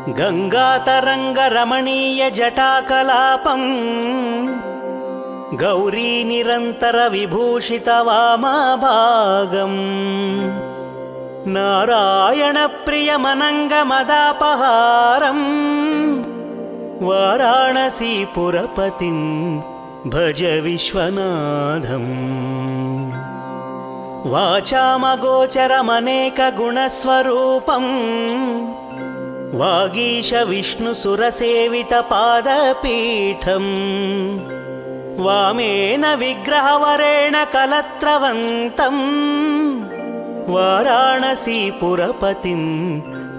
गङ्गातरङ्गरमणीयजटाकलापं गौरीनिरन्तरविभूषितवामभागम् नारायणप्रियमनङ्गमदापहारम् वाराणसीपुरपतिं भज विश्वनाथम्। वाचामगोचरमनेकगुणस्वरूपम् वागीशविष्णुसुरसेवितपादपीठम् वामेन विग्रहवरेण कलत्रवन्तम् वाराणसीपुरपतिं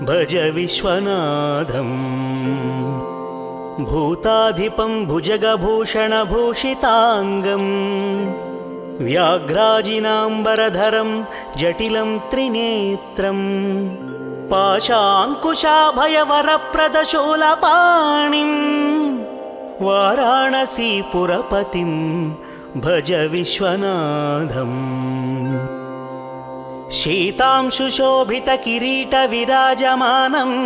भज विश्वनाथम्। भूताधिपं भुजगभूषणभूषिताङ्गम् व्याघ्राजिनाम्बरधरं जटिलं त्रिनेत्रम् पाशाङ्कुशाभयवरप्रदशूलपाणिं वाराणसीपुरपतिं भज विश्वनाथम्। शीतांशुशोभितकिरीटविराजमानम्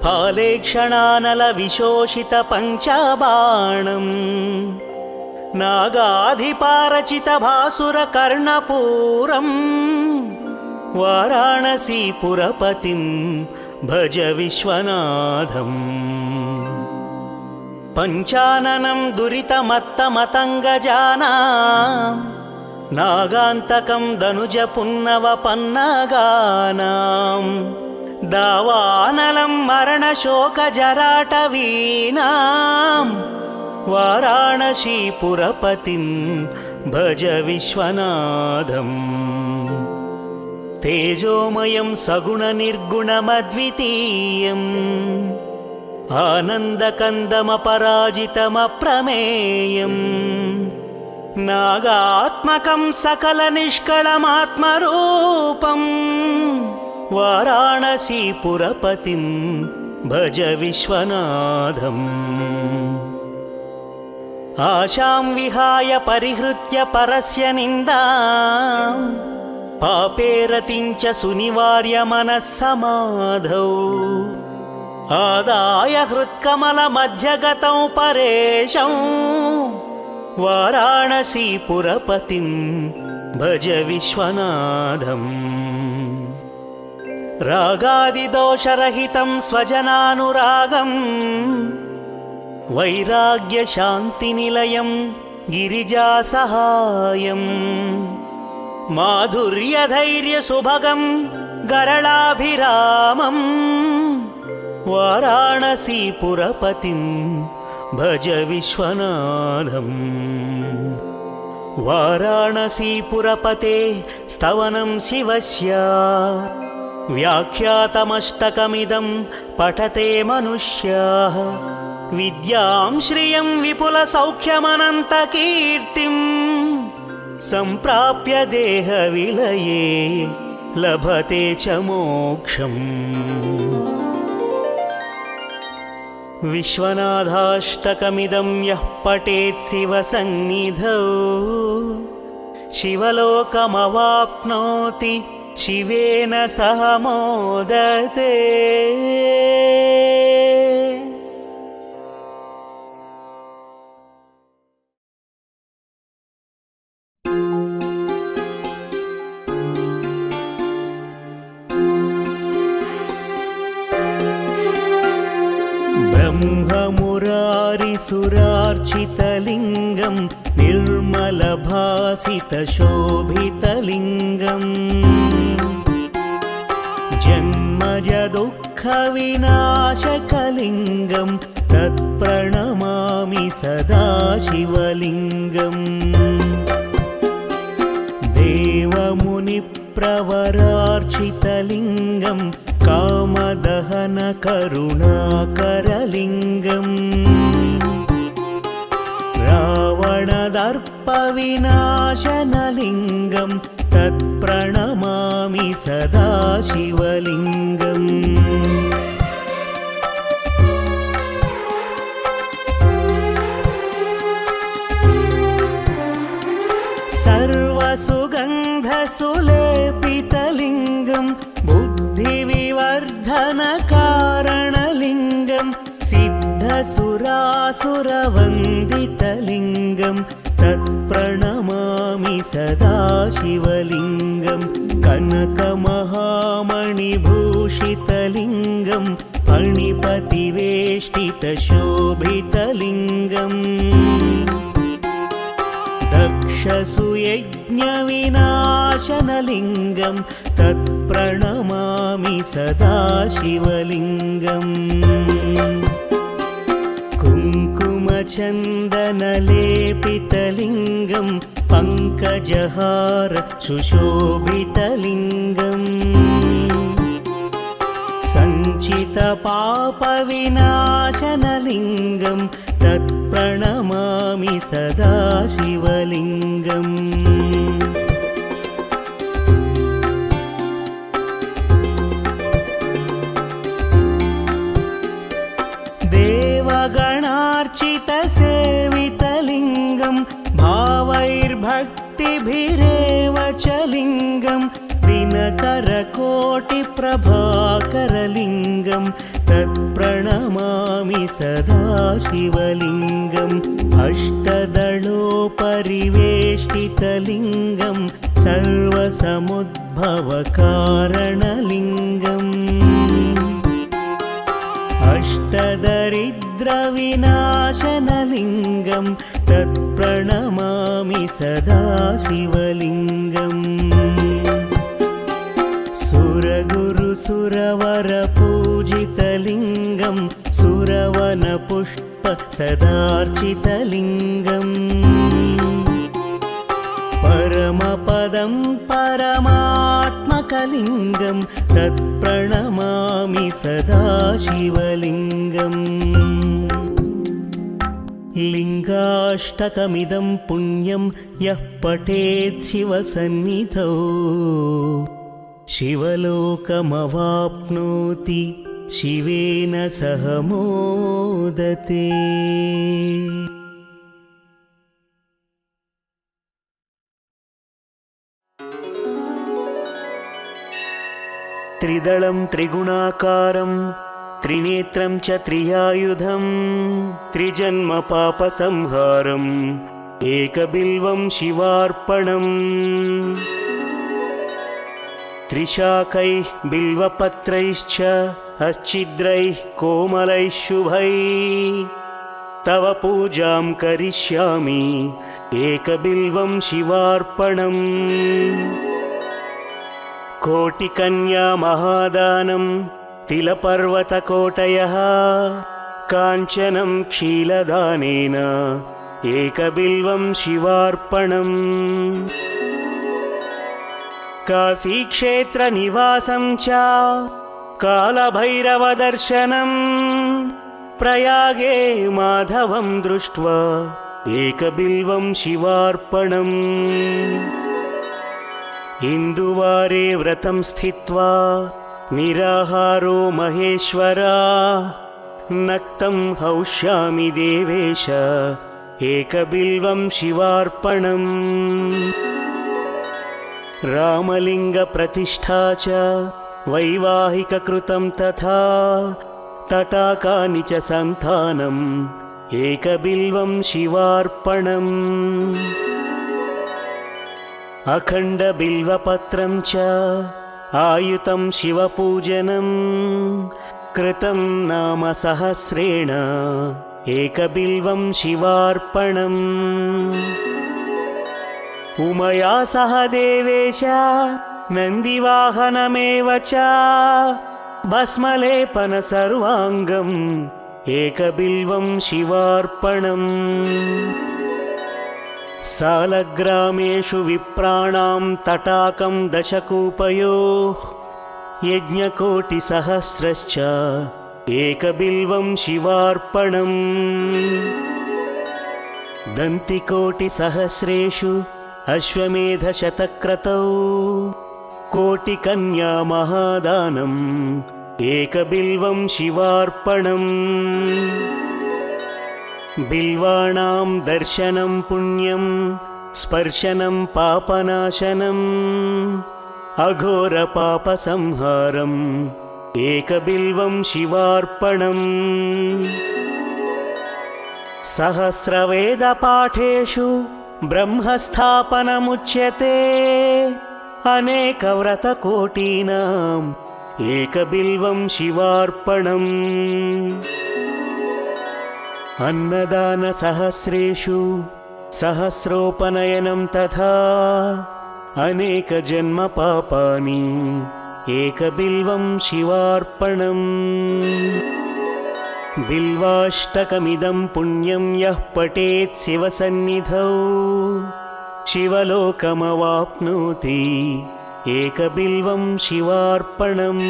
फालेक्षणानलविशोषितपञ्चबाणम् नागाधिपारचितभासुरकर्णपूरम् वाराणसीपुरपतिं भज विश्वनाथम्। पञ्चाननं दुरितमत्तमतङ्गजानां नागान्तकं दनुजपुन्नवपन्नगानां दावानलं मरणशोकजराटवीनां वाराणसीपुरपतिं भज विश्वनाथम्। तेजोमयं सगुणनिर्गुणमद्वितीयम् आनन्दकन्दमपराजितमप्रमेयम् नागात्मकं सकलनिष्कळमात्मरूपम् वाराणसीपुरपतिं भज विश्वनाथम्। आशां विहाय परिहृत्य परस्य निन्दां पापे रतिं च सुनिवार्य मनः समाधौ आदाय हृत्कमलमध्यगतौ परेशं वाराणसीपुरपतिं भज विश्वनाथम्। रागादिदोषरहितं स्वजनानुरागम् वैराग्यशान्तिनिलयं गिरिजासहायम् माधुर्यधैर्यसुभगं गरलाभिरामम् वाराणसीपुरपतिं भज विश्वनाथम्। वाराणसीपुरपते स्तवनं शिवस्य व्याख्यातमष्टकमिदं पठते मनुष्याः विद्यां श्रियं विपुलसौख्यमनन्तकीर्तिं सम्प्राप्य देहविलये लभते च मोक्षम्। विश्वनाथाष्टकमिदं यः पठेत् शिवसन्निधौ शिवलोकमवाप्नोति शिवेन सह मोदते। ब्रह्ममुरारिसुरार्चितलिङ्गं निर्मलभासितशोभितलिङ्गम् जन्मजदुःखविनाशकलिङ्गं तत्प्रणमामि सदा शिवलिङ्गम्। देवमुनिप्रवरार्चितलिङ्गं कामदहनकरुणाकरलिङ्गम् रावणदर्पविनाशनलिङ्गं तत्प्रणमामि सदा शिवलिङ्गम्। सर्वसुगन्धसुलेपितलिङ्गं बुद्धिविवर्धनकार असुरासुरवन्दितलिङ्गं तत्प्रणमामि सदा शिवलिङ्गं कनकमहामणिभूषितलिङ्गं फणिपतिवेष्टितशोभितलिङ्गम् दक्षसुयज्ञविनाशनलिङ्गं तत्प्रणमामि सदा शिवलिङ्गम् कुङ्कुमचन्दनलेपितलिङ्गं पङ्कजहार सुशोभितलिङ्गम् सञ्चितपापविनाशनलिङ्गं तत्प्रणमामि सदा शिवलिङ्गम् देवगणार्चितसेवितलिङ्गं भावैर्भक्तिभिरेव च लिङ्गं दिनकरकोटिप्रभाकरलिङ्गं तत्प्रणमामि सदा शिवलिङ्गम् अष्टदलोपरिवेष्टितलिङ्गं सर्वसमुद्भवकारणलिङ्गम् अष्टदरिद्रविनाशनलिङ्गं तत्प्रणमामि सदा शिवलिङ्गम् सुरगुरुसुरवरपूजितलिङ्गं सुरवनपुष्प सदार्चितलिङ्गम् परमपदं परमात्मकलिङ्गं तत्प्रणमामि सदा शिवलिङ्गम् लिङ्गाष्टकमिदं पुण्यं यः पठेत् शिवसन्निधौ शिवलोकमवाप्नोति शिवेन सह मोदते। त्रिदलं त्रिगुणाकारं त्रिनेत्रं च त्रियायुधं त्रिजन्मपापसंहारम् एकबिल्वं शिवार्पणम् त्रिशाकैः बिल्वपत्रैश्च अच्छिद्रैः कोमलैः शुभैः तव पूजां करिष्यामि एकबिल्वं शिवार्पणम् कोटिकन्या महादानं तिलपर्वतकोटयः काञ्चनं क्षीलदानेन एकबिल्वं शिवार्पणम् काशीक्षेत्रनिवासं च कालभैरवदर्शनं प्रयागे माधवं दृष्ट्वा एकबिल्वं शिवार्पणम् इन्दुवारे व्रतं स्थित्वा निराहारो महेश्वरा नक्तं हौष्यामि देवेश एकबिल्वं शिवार्पणम् रामलिङ्गप्रतिष्ठा च वैवाहिककृतं तथा तटाकानि च सन्तानम् एकबिल्वं शिवार्पणम् अखण्डबिल्वपत्रं च आयुतं शिवपूजनं कृतं नाम सहस्रेण एकबिल्वं शिवार्पणम् उमया सह देवेश नन्दिवाहनमेव च भस्मलेपन सर्वाङ्गम् एकबिल्वं शिवार्पणम् सालग्रामेषु विप्राणां तटाकं दशकूपयोः यज्ञकोटिसहस्रश्च एकबिल्वं शिवार्पणम् दन्तिकोटिसहस्रेषु अश्वमेधशतक्रतौ कोटिकन्या महादानम् एकबिल्वं शिवार्पणम् बिल्वाणां दर्शनं पुण्यं स्पर्शनं पापनाशनम् अघोरपापसंहारम् एकबिल्वं शिवार्पणम् सहस्रवेदपाठेषु ब्रह्मस्थापनमुच्यते अनेकव्रतकोटीनाम् एकबिल्वं शिवार्पणम् अन्नदानसहस्रेषु सहस्रोपनयनं तथा अनेकजन्मपापानि एकबिल्वं शिवार्पणम् बिल्वाष्टकमिदं पुण्यं यः पठेत् शिवसन्निधौ शिवलोकमवाप्नोति एकबिल्वं शिवार्पणम्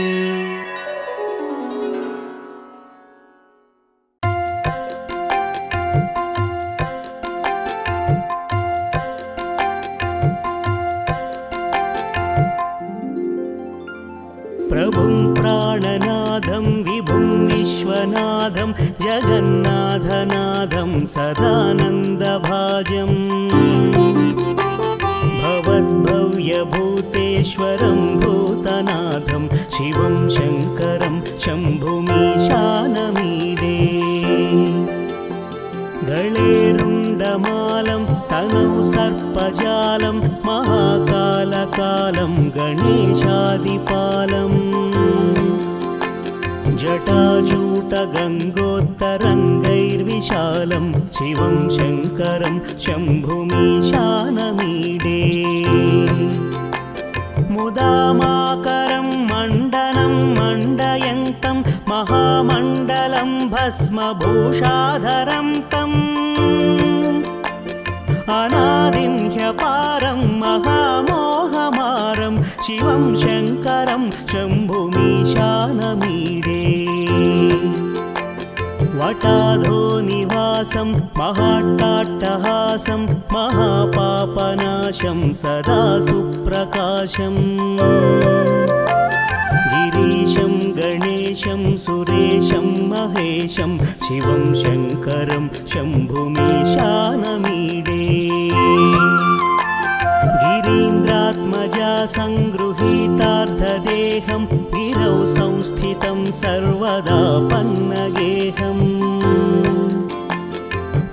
प्रभुं प्राणनाथं विभुं विश्वनाथं जगन्नाथनाथं सदानन्दभाजम् भवद्भव्यभूतेश्वरं भूतनाथं शिवं शङ्करं शम्भुमीशानमीडे गळेरुण्डमालं तनौ सर्पजालं महाकालकालं गणेशादिपालम् जटाजूटगङ्गोत्तरङ्गैर्विशालं शिवं शङ्करं शम्भुमीशानमीडे मुदामाकरं मण्डनं मण्डयन्तं महामण्डलं भस्मभूषाधरं तम् अनादिं ह्यपारं महामोहमारं शिवं शङ्करं शम्भुमीशानमीडे वटाधो निवासं महाट्टाट्टहासं महापापनाशं सदा सुप्रकाशम् गिरीशं गणेशं सुरेशं महेशं शिवं शङ्करं शम्भुमीशानमीडे गिरीन्द्रात्मजा सङ्गृहीतार्थदेहं गिरौ संस्थितं सर्वदा पन्नगेहम्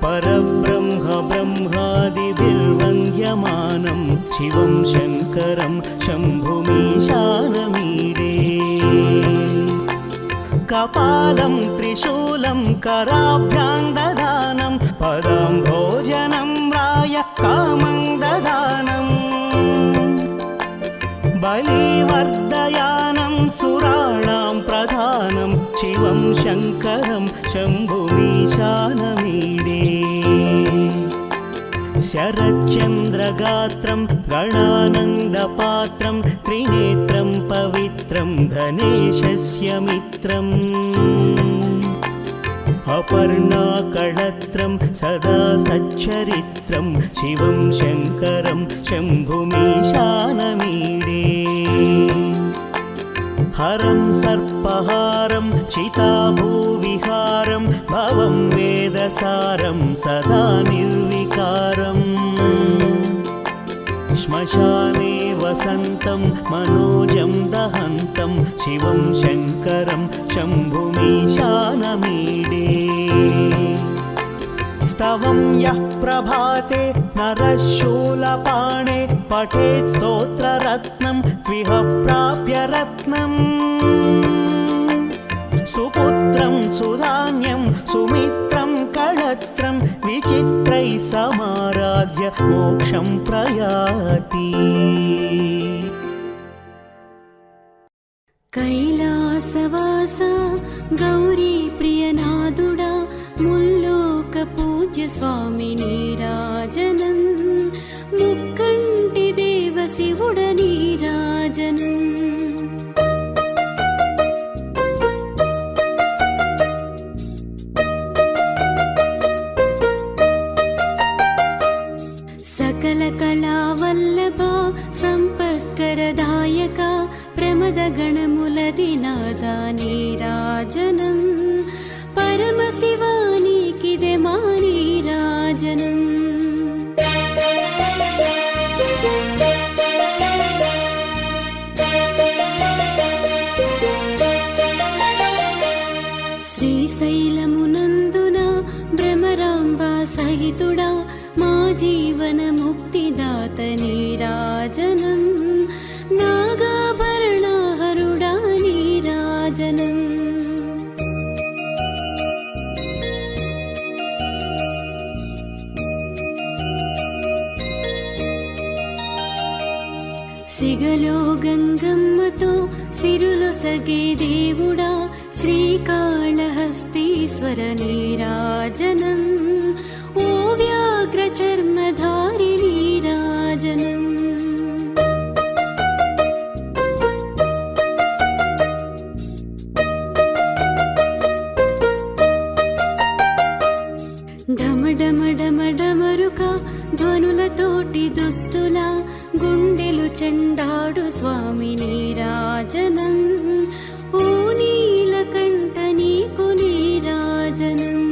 परब्रह्म ब्रह्मादिभिर्वन्द्यमानं शिवं शङ्करं शम्भुमीशानमीडे कपालं त्रिशूलं कराभ्यां दधानं पदं भोजनं राय कामं दधानम् बलिवर्धयानं सुराणां प्रधानं शिवं शङ्करं शम्भुमीशानमीडे शरच्चन्द्रगात्रं गणानन्दपात्रं त्रिनेत्रं पवित्रं धनेशस्य मित्रम् अपर्णाकळत्रं सदा सच्चरित्रं शिवं शङ्करं शम्भुमीशानमीडे हरं सर्पहारं चिताभूविहारं भवं वेदसारं सदा निर्विकारम् श्मशाने वसन्तं मनोजं दहन्तं शिवं शङ्करं शम्भुमीशानमीडे स्तवं यः प्रभाते नरः शूलपाणे पठेत् स्तोत्ररत्नं त्विह प्राप्य रत्नम् सुपुत्रं सुधान्यं सुमित्रं कळत्रं विचित्रैः समाराध्य मोक्षं प्रयाति कैलासवासा गौरी प्रियनादुडा मुल्लोक पूज्य स्वामी नीराजनन् मुक्कण्टि देव शिवुड नीराजनन् सकलकलावल्लभा सम्पत्करदायका प्रमदगणमुलदिनादा नीराजनम् परमशिवानीकिदे मा नीराजनम् శ్రీశైలమునందున భ్రమరాంబా జీవన ముక్తిదాత నీరాజనం నాగాభరణహరుడా నీరాజనం సిగలో గంగమ్మతో సిరులొసగే దేవుడా శ్రీకాళహస్తీశ్వర నీరాజనం ఓ వ్యాఘ్ర చర్మధారి నీరాజనం ఢమఢమఢమఢమరుక ధ్వనులతోటి దుష్టుల గుండెలు చెండాడు స్వామి నీరాజనం ఓ నీలకంఠ నీకు నీరాజనం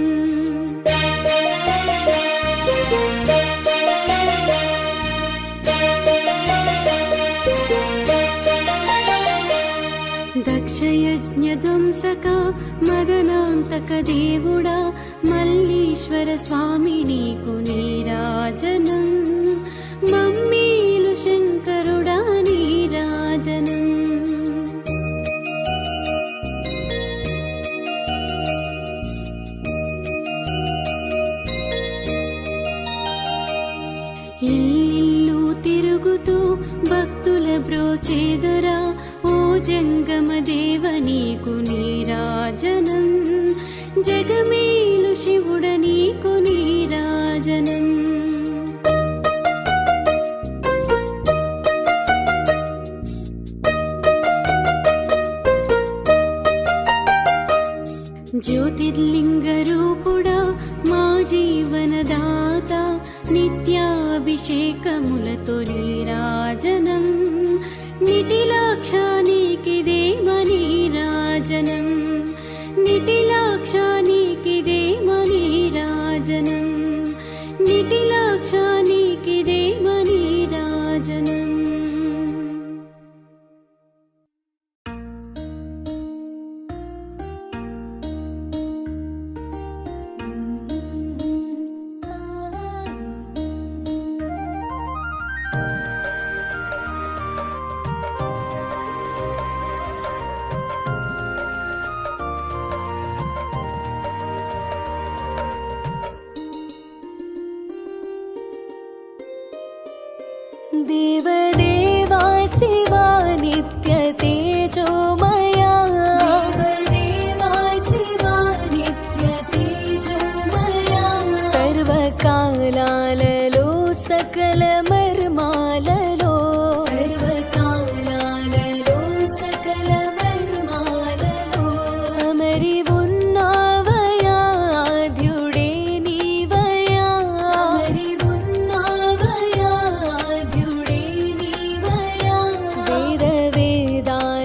దక్షయజ్ఞ ధ్వంసక మదనాంతక దేవుడా మల్లీశ్వర స్వామి నీకు నీరాజనం మమ్మీలు శంకరుడా నీరాజనం ఇల్లిల్లు తిరుగుతూ భక్తుల బ్రోచేదరా ఓ జంగమ దేవ నీకు నీరాజనం జగమేలు శివుడ నీకు నీరాజనం జ్యోతిర్లింగ రూపుడా మా జీవనదాత నిత్యాభిషేకములతో నీరాజనం నిటిలాక్షానికిదేమ నీరాజనం నిటిలాక్షానికిదేమ నీరాజనం నిటిలాక్షానికిదేమ నీరాజనం देवदेवा शिवा नित्य तेजोमया देवदेवा शिवा नित्य तेजोमया सर्वकालाలలో सकल मर्माలలో सर्वकालाలలో सकल मर्माలలో అమరి ఉన్నావయా ఆద్యుడే నీవయా అమరి ఉన్నావయా ఆద్యుడే నీవయా వేద వేదాల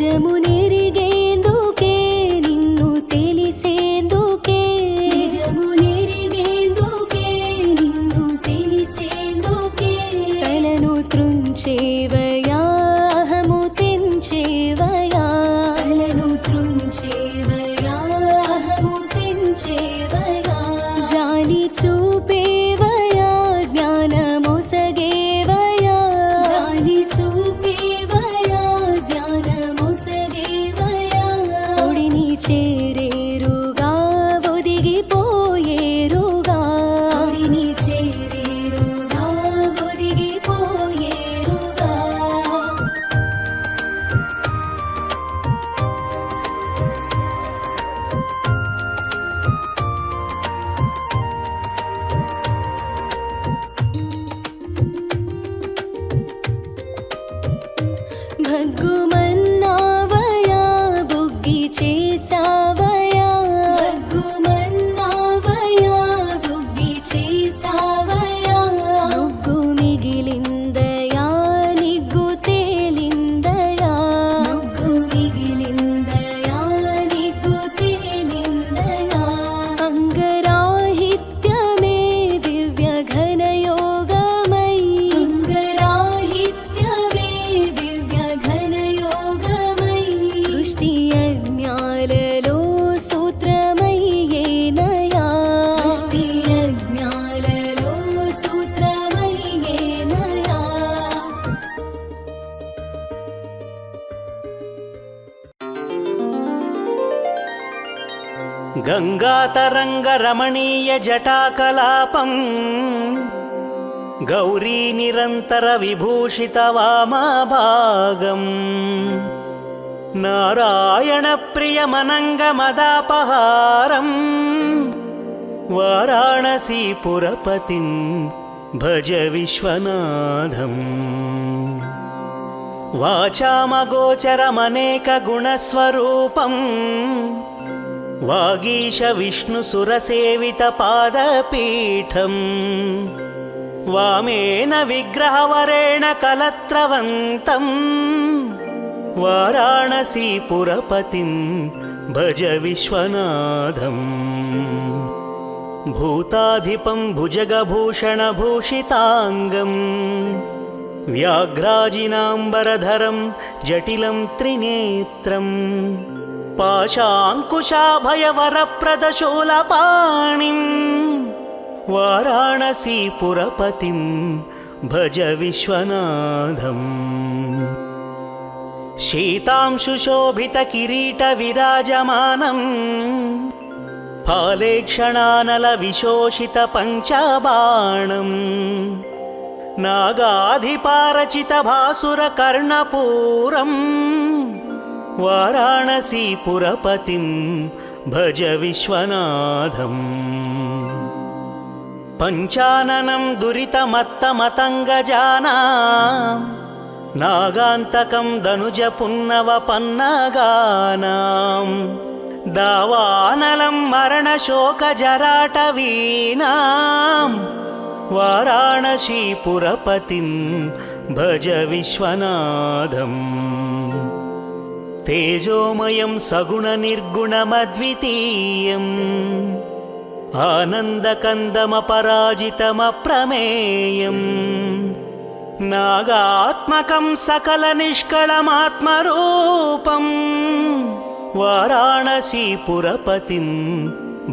నిజము నెరిగేందుకే నిన్ను తెలిసేందుకే నిజము నెరిగేందుకే నిన్ను తెలిసేందుకే తలను త్రుంచేవయా అహము తెంచేవయా తలను త్రుంచేవయా అహము తెంచేవయా జాలి చూపేవయా జ్ఞానమొసగేవయా జాలి చూపేవయా జ్ఞానమొసగేవయా ఒడిని చేరేరుగా ఒదిగిపోయేరుగా ఒడిని చేరేరుగా ఒదిగిపోయేరుగా భగ్గుమన్నావయా బుగ్గి చేసావయా భగ్గుమన్నావయా బుగ్గి చేసావయా ముగ్గు మిగిలిందయా నిగ్గు తేలిందయా ముగ్గు మిగిలిందయా నిగ్గు తేలిందయా అంగరాహిత్యమే దివ్య ఘనయోగమై అంగరాహిత్యమే దివ్య ఘనయోగమై సృష్టి యజ్ఞాలలో సూత్రమయ్యేనయా సృష్టి యజ్ఞాలలో సూత్రమయ్యేనయా గంగాతరంగరమణీయ జటాకలాపం గౌరీ నిరంతర విభూషిత వామభాగం నారాయణ ప్రియమనంగమదాపహారం వారాణసీపురపతిం భజ విశ్వనాథం వాచామగోచరమనేక గుణస్వరూపం వాగీశ విష్ణుసురసేవిత పాదపీఠం వామేన విగ్రహవరేణ కలత్రవంతం వారాణసీపురపతిం భజ విశ్వనాథం భూతాధిపం భుజగభూషణభూషితాంగం వ్యాఘ్రాజినాంబరధరం జటిలం త్రినేత్రం పాశాంకుశాభయవరప్రదశూలపాణిం వారాణసీపురపతిం భజ విశ్వనాథం శీతాంశుశోభితకిరీటవిరాజమానం फालेक्षणानलविशोषितपञ्चबाणं नागाधिपारचितभासुरकर्णपूरं वाराणसीपुरपतिं भज विश्वनाथम् पञ्चाननं दुरितमत्तमतङ्गजानां नागान्तकं दनुजपुन्नवपन्नगानां दावानलं मरणशोकजराटवीनां वाराणसीपुरपतिं भज विश्वनाथम् तेजोमयं सगुणनिर्गुणमद्वितीयम् आनन्दकन्दमपराजितमप्रमेयम् नागात्मकं सकलनिष्कळमात्मरूपं वाराणसीपुरपतिं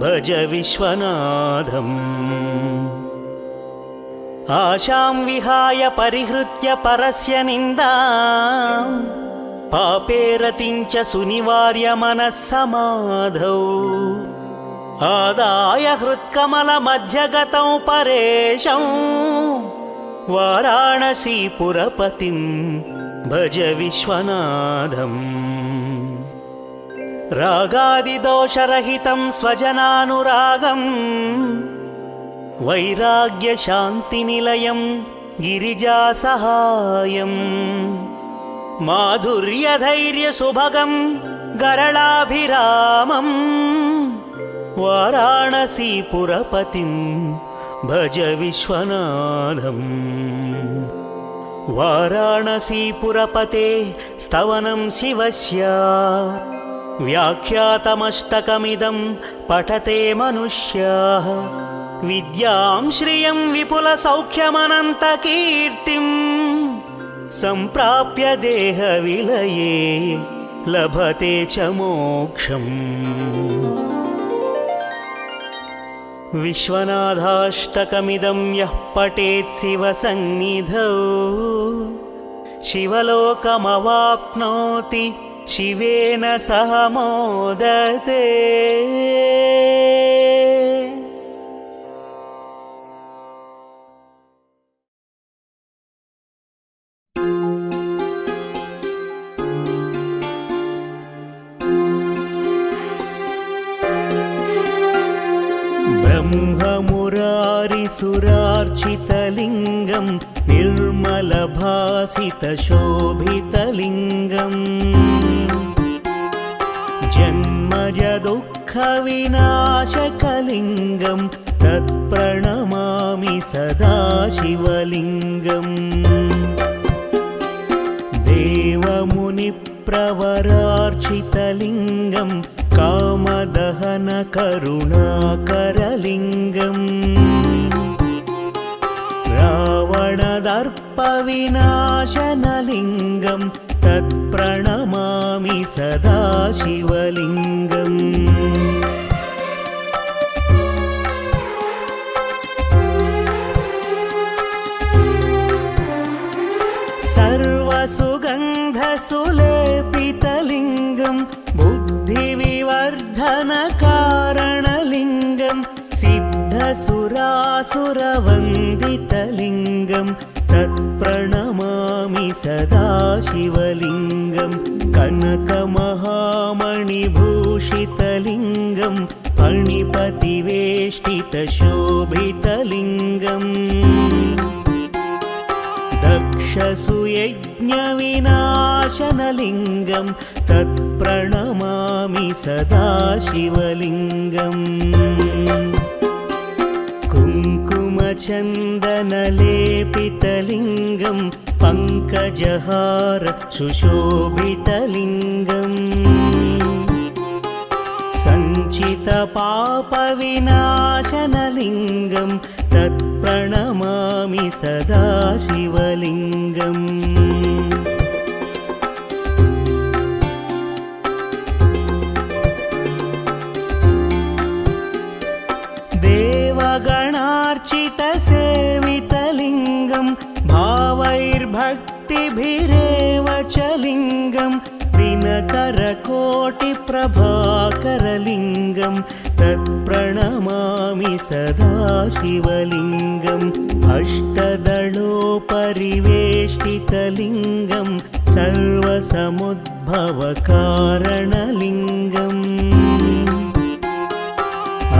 भज विश्वनाथम् आशां विहाय परिहृत्य परस्य निन्दां पापेरतिं च सुनिवार्य मनः समाधौ आदाय हृत्कमलमध्यगतौ परेशं वाराणसीपुरपतिं भज विश्वनाथम् रागादिदोषरहितं स्वजनानुरागं वैराग्यशान्तिनिलयं गिरिजासहायं माधुर्यधैर्यसुभगं गरलाभिरामं वाराणसीपुरपतिं भज विश्वनाथम् वाराणसीपुरपते स्तवनं शिवस्य व्याख्यातमष्टकमिदं पठते मनुष्याः विद्यां श्रियं विपुलसौख्यमनन्तकीर्तिं सम्प्राप्य देहविलये लभते च मोक्षम्। विश्वनाथाष्टकमिदं यः पठेत् शिवसन्निधौ शिवलोकमवाप्नोति शिवेन सह मोदते। ब्रह्ममुरारिसुरार्चितलिङ्गं निर्मलभासितशोभितलिङ्गम् जन्मजदुःखविनाशकलिङ्गं तत्प्रणमामि सदा शिवलिङ्गम्। देवमुनिप्रवरार्चितलिङ्गं कामदहनकरुणाकरलिङ्गम् रावणदर्पविनाशनलिङ्गं तत्प्रणमामि सदा शिवलिङ्गम्। सर्वसुगन्धसुलेपितलिङ्गं बुद्धिविवर्धनकारणलिङ्गं सिद्धसुरासुरवन्दितलिङ्गं तत्प्रणमामि सदा शिवलिङ्गं। कनकमहामणिभूषितलिङ्गं फणिपतिवेष्टितशोभितलिङ्गम् दक्षसुयज्ञविनाशनलिङ्गं तत्प्रणमामि सदा शिवलिङ्गम्। कुङ्कुमचन्दनलेपितलिङ्गं पङ्कजहार सुशोभितलिङ्गम् सञ्चितपापविनाशनलिङ्गं तत्प्रणमामि सदा शिवलिङ्गम्। देवगणार्चितसेवितलिङ्गं भावैर्भक्तिभिरेव च लिङ्गं दिनकरकोटिप्रभाकरलिङ्गं तत्प्रणमामि सदा शिवलिङ्गम्। अष्टदलोपरिवेष्टितलिङ्गं सर्वसमुद्भवकारणलिङ्गम्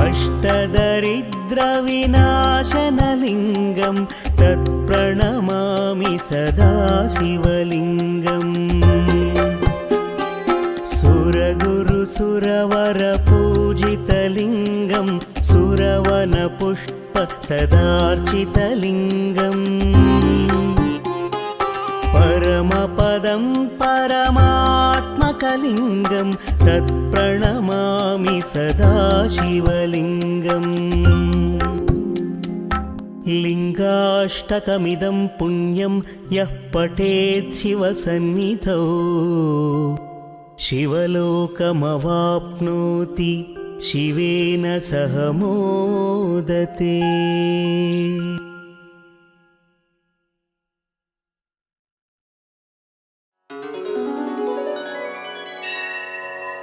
अष्टदरिद्रविनाशनलिङ्गं तत्प्रणमामि सदा शिवलिङ्गम्। सुरगुरुसुरवरपूजितलिङ्गं सुरवनपुष्पसदार्चितलिङ्गम् परमपदं परमात्मकलिङ्गं तत्प्रणमामि सदा शिवलिङ्गम्। लिङ्गाष्टकमिदं पुण्यं यः पठेत् शिवसन्निधौ शिवलोकमवाप्नोति शिवेन सह मोदते।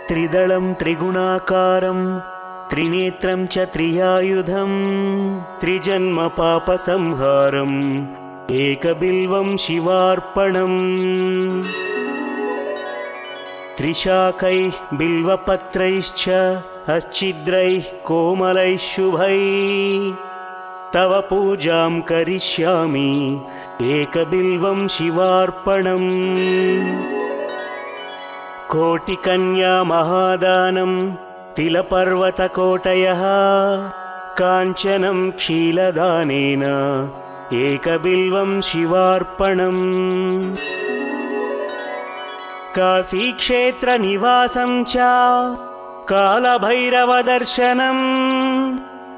त्रिदलं त्रिगुणाकारं त्रिनेत्रं च त्रियायुधं त्रिजन्मपापसंहारम् एकबिल्वं शिवार्पणम्। त्रिशाकैः बिल्वपत्रैश्च अच्छिद्रैः कोमलैः शुभैः तव पूजां करिष्यामि एकबिल्वं शिवार्पणम्। कोटिकन्या महादानं तिलपर्वतकोटयः काञ्चनं क्षीलदानेन एकबिल्वं शिवार्पणम् काशीक्षेत्रनिवासं च कालभैरवदर्शनम्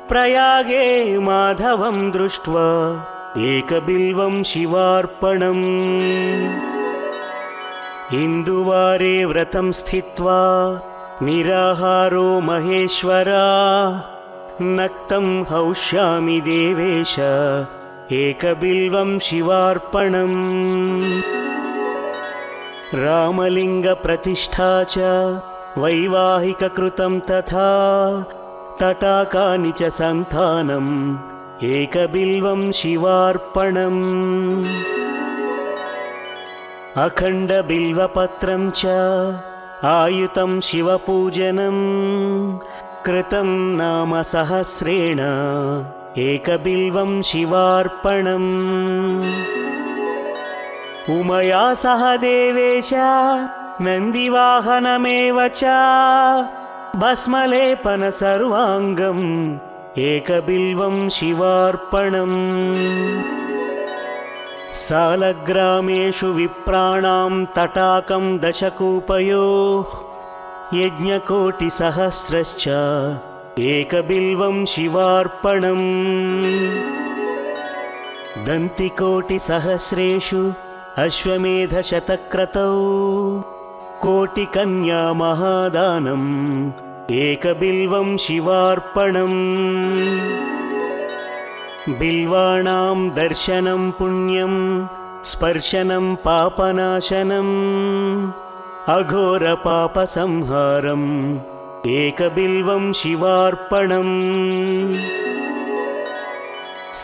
प्रयागे माधवं दृष्ट्वा एकबिल्वं शिवार्पणम् इन्दुवारे व्रतं स्थित्वा निराहारो महेश्वरा नक्तं हौष्यामि देवेश एकबिल्वं शिवार्पणम् रामलिङ्गप्रतिष्ठा च वैवाहिककृतं तथा तटाकानि च सन्तानम् एकबिल्वं शिवार्पणम् अखण्डबिल्वपत्रं च आयुतं शिवपूजनं कृतं नाम सहस्रेण एकबिल्वं शिवार्पणम् उमया सह देवेश नन्दिवाहनमेव च भस्मलेपन सर्वाङ्गम् एकबिल्वं शिवार्पणम् सालग्रामेषु विप्राणां तटाकं दशकूपयोः यज्ञकोटिसहस्रश्च एकबिल्वं शिवार्पणम् दन्तिकोटिसहस्रेषु अश्वमेधशतक्रतौ कोटिकन्या महादानम् एकबिल्वं शिवार्पणम् बिल्वाणां दर्शनं पुण्यं स्पर्शनं पापनाशनम् अघोरपापसंहारम् एकबिल्वं शिवार्पणम्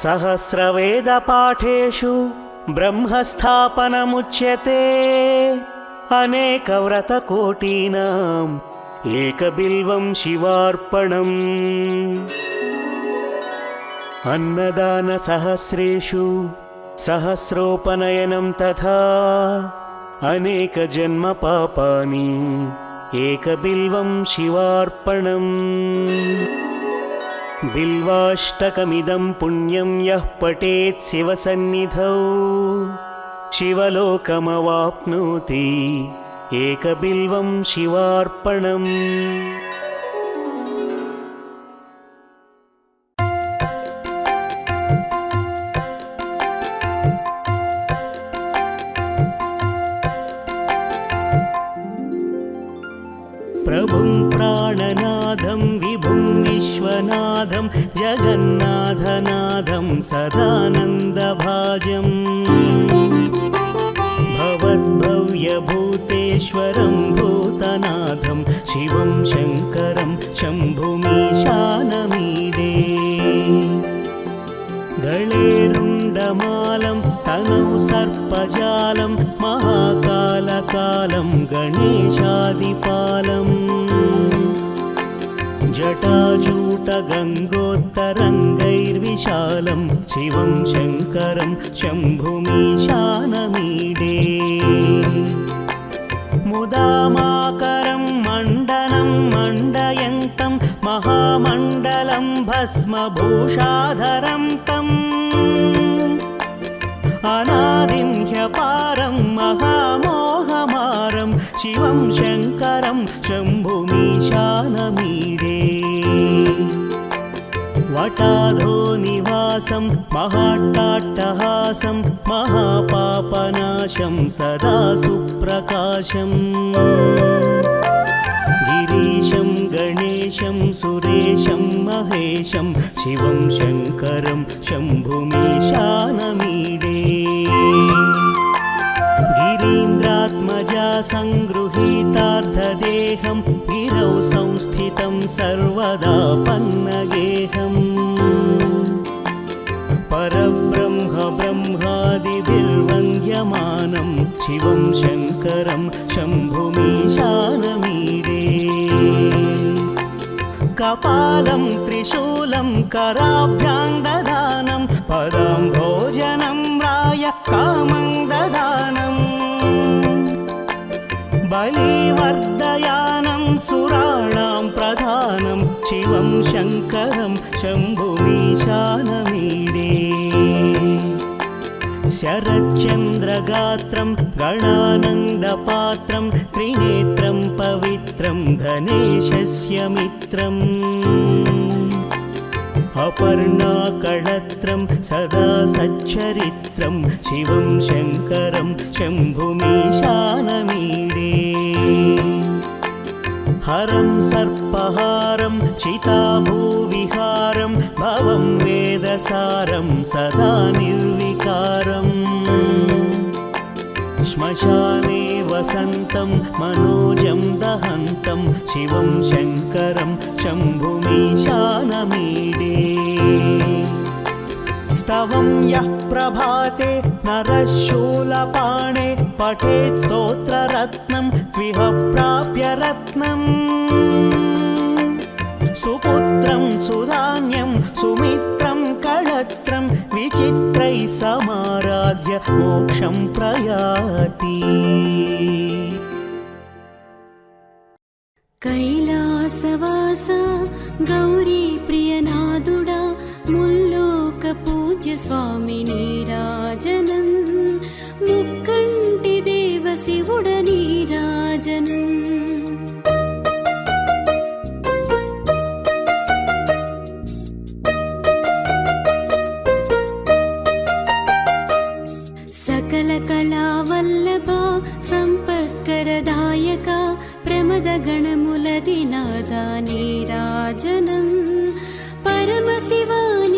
सहस्रवेदपाठेषु ब्रह्मस्थापनमुच्यते अनेकव्रतकोटीनाम् एकबिल्वं शिवार्पणम् अन्नदानसहस्रेषु सहस्रोपनयनं तथा अनेकजन्मपापानि एकबिल्वं शिवार्पणम् बिल्वाष्टकमिदं पुण्यं यः पठेत् शिवसन्निधौ शिवलोकमवाप्नोति एकबिल्वं शिवार्पणम् प्रभुं प्राणनाथं विभुं विश्वनाथं जगन्नाथनाथं सदानन्दभाजम् भवद्भव्यभूतेश्वरं भूतनाथं शिवं शङ्करं शम्भुमीशानमीडे गळेरुण्डमालं तनौ सर्पजालं महाकालकालं गणेशादिपालम् जटाजूटगङ्गोत्तरङ्गैर्विशालं शिवं शङ्करं शम्भुमीशानमीडे मुदामाकरं मण्डनं मण्डयन्तं महामण्डलं भस्मभूषाधरं तम् अनादिं ह्यपारं महामोहमारं शिवं शङ्करं शम्भुमीशानमीडे वटाधो निवासं महाट्टाट्टहासं महापापनाशं सदा सुप्रकाशम् गिरीशं गणेशं सुरेशं महेशं शिवं शङ्करं शम्भुमीशानमीडे गिरीन्द्रात्मजा सङ्गृहीतार्थदेहं गिरौ संस्थितं सर्वदा पन्नगेहम् परब्रह्म ब्रह्मादिभिर्वन्द्यमानं शिवं शङ्करं शम्भुमीशानमीडे कपालं त्रिशूलं कराभ्यां ददानं पदं भोजनं राय कामं ददानम् बलिवर्धयानं सुराणां प्रधानं शिवं शङ्करं शम्भुमीशानमीडे శరచంద్రగాత్రం గణానందపాత్రం త్రినేత్రం పవిత్రం ధనేశస్య మిత్రం అపర్ణాకళత్రం సదా సచ్చరిత్రం శివం శంకరం శంభుమీశానమీడే హరం సర్పహారం చితాభూవిహారం భవం వేదసారం సదా నిర్వికారం శ్మశానే వసంతం మనోజం దహంతం శివం శంకరం శంభుమీశానమీడే స్తవం యః ప్రభాతే నరః శూలపాణే పఠేత్ స్తోత్రరత్నం విహ ప్రాప్య రత్నం సుపుత్రం సుధాన్యం సుమిత్రం కళత్రం విచిత్రై సమారాధ్య మోక్షం ప్రయాతి. కైలాసవాస గౌరీ ప్రియనాథుడా ముల్లోక పూజ్య స్వామి నీరాజనం ముక్కంటి దేవ శివుడ నీరాజనం సకల కళా వల్లభ సంపత్కరదాయక ప్రమద గణములదినాద నీరాజనం పరమశివానికిదే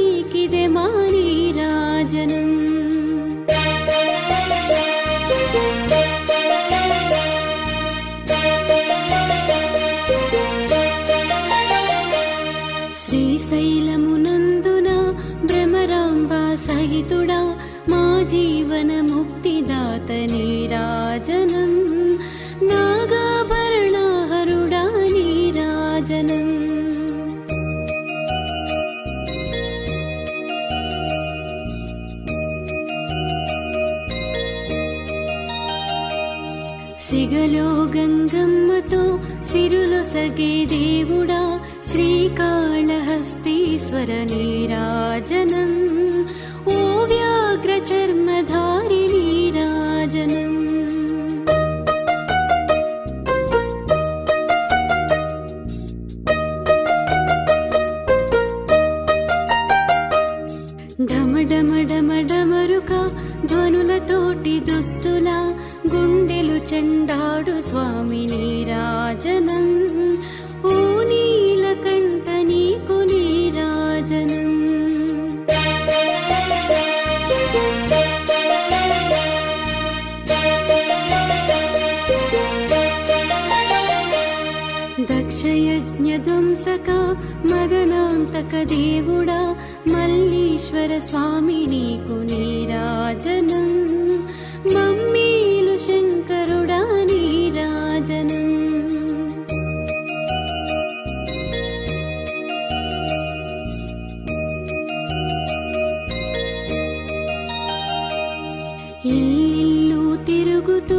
మా నీరాజనం శ్రీశైలమునందున భ్రమరాంబ సహితుడా మా జీవన ముక్తిదాత నీరాజనం నాగాభరణహరుడా నీరాజనం సిగలో గంగమ్మతో సిరులొసగే దేవుడా శ్రీకాళహస్తీశ్వర నీరాజనం ఓ వ్యాఘ్ర చర్మధారి నీరాజనం ఢమఢమఢమఢమరుక ధ్వనులతోటి దుష్టుల గుండెలు చెండాడు స్వామి నీరాజనం ఓ నీలకంఠ నీకు నీరాజనం దక్షయజ్ఞధ్వంసక మదనాంతక దేవుడా మల్లీశ్వర స్వామి నీకు నీరాజనం మమ్మీలు శంకరుడా నీరాజనం ఇల్లిల్లు తిరుగుతూ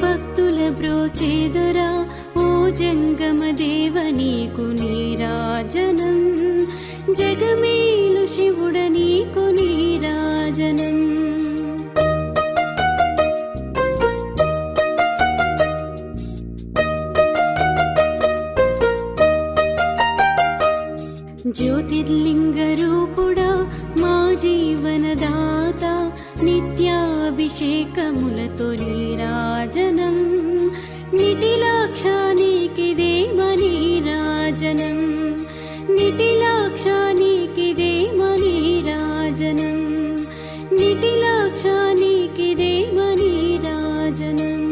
భక్తుల బ్రోచేదరా ఓ జంగమ దేవ నీకు నీరాజనం జగమేలు శివుడ నీకు నీరాజనం జ్యోతిర్లింగ రూపుడా మా జీవనదాత నిత్యాభిషేకములతో నీరాజనం నిటిలాక్షానికిదే మా నీరాజనం నిటిలాక్షానికిదే మా నీరాజనం నిటిలాక్షానికిదే మా నీరాజనం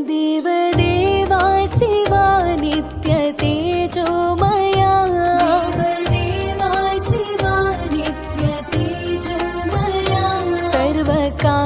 देवदेवा शिवा नित्य तेजोमया देवदेवा शिवा नित्य तेजोमया सर्वकालाలలో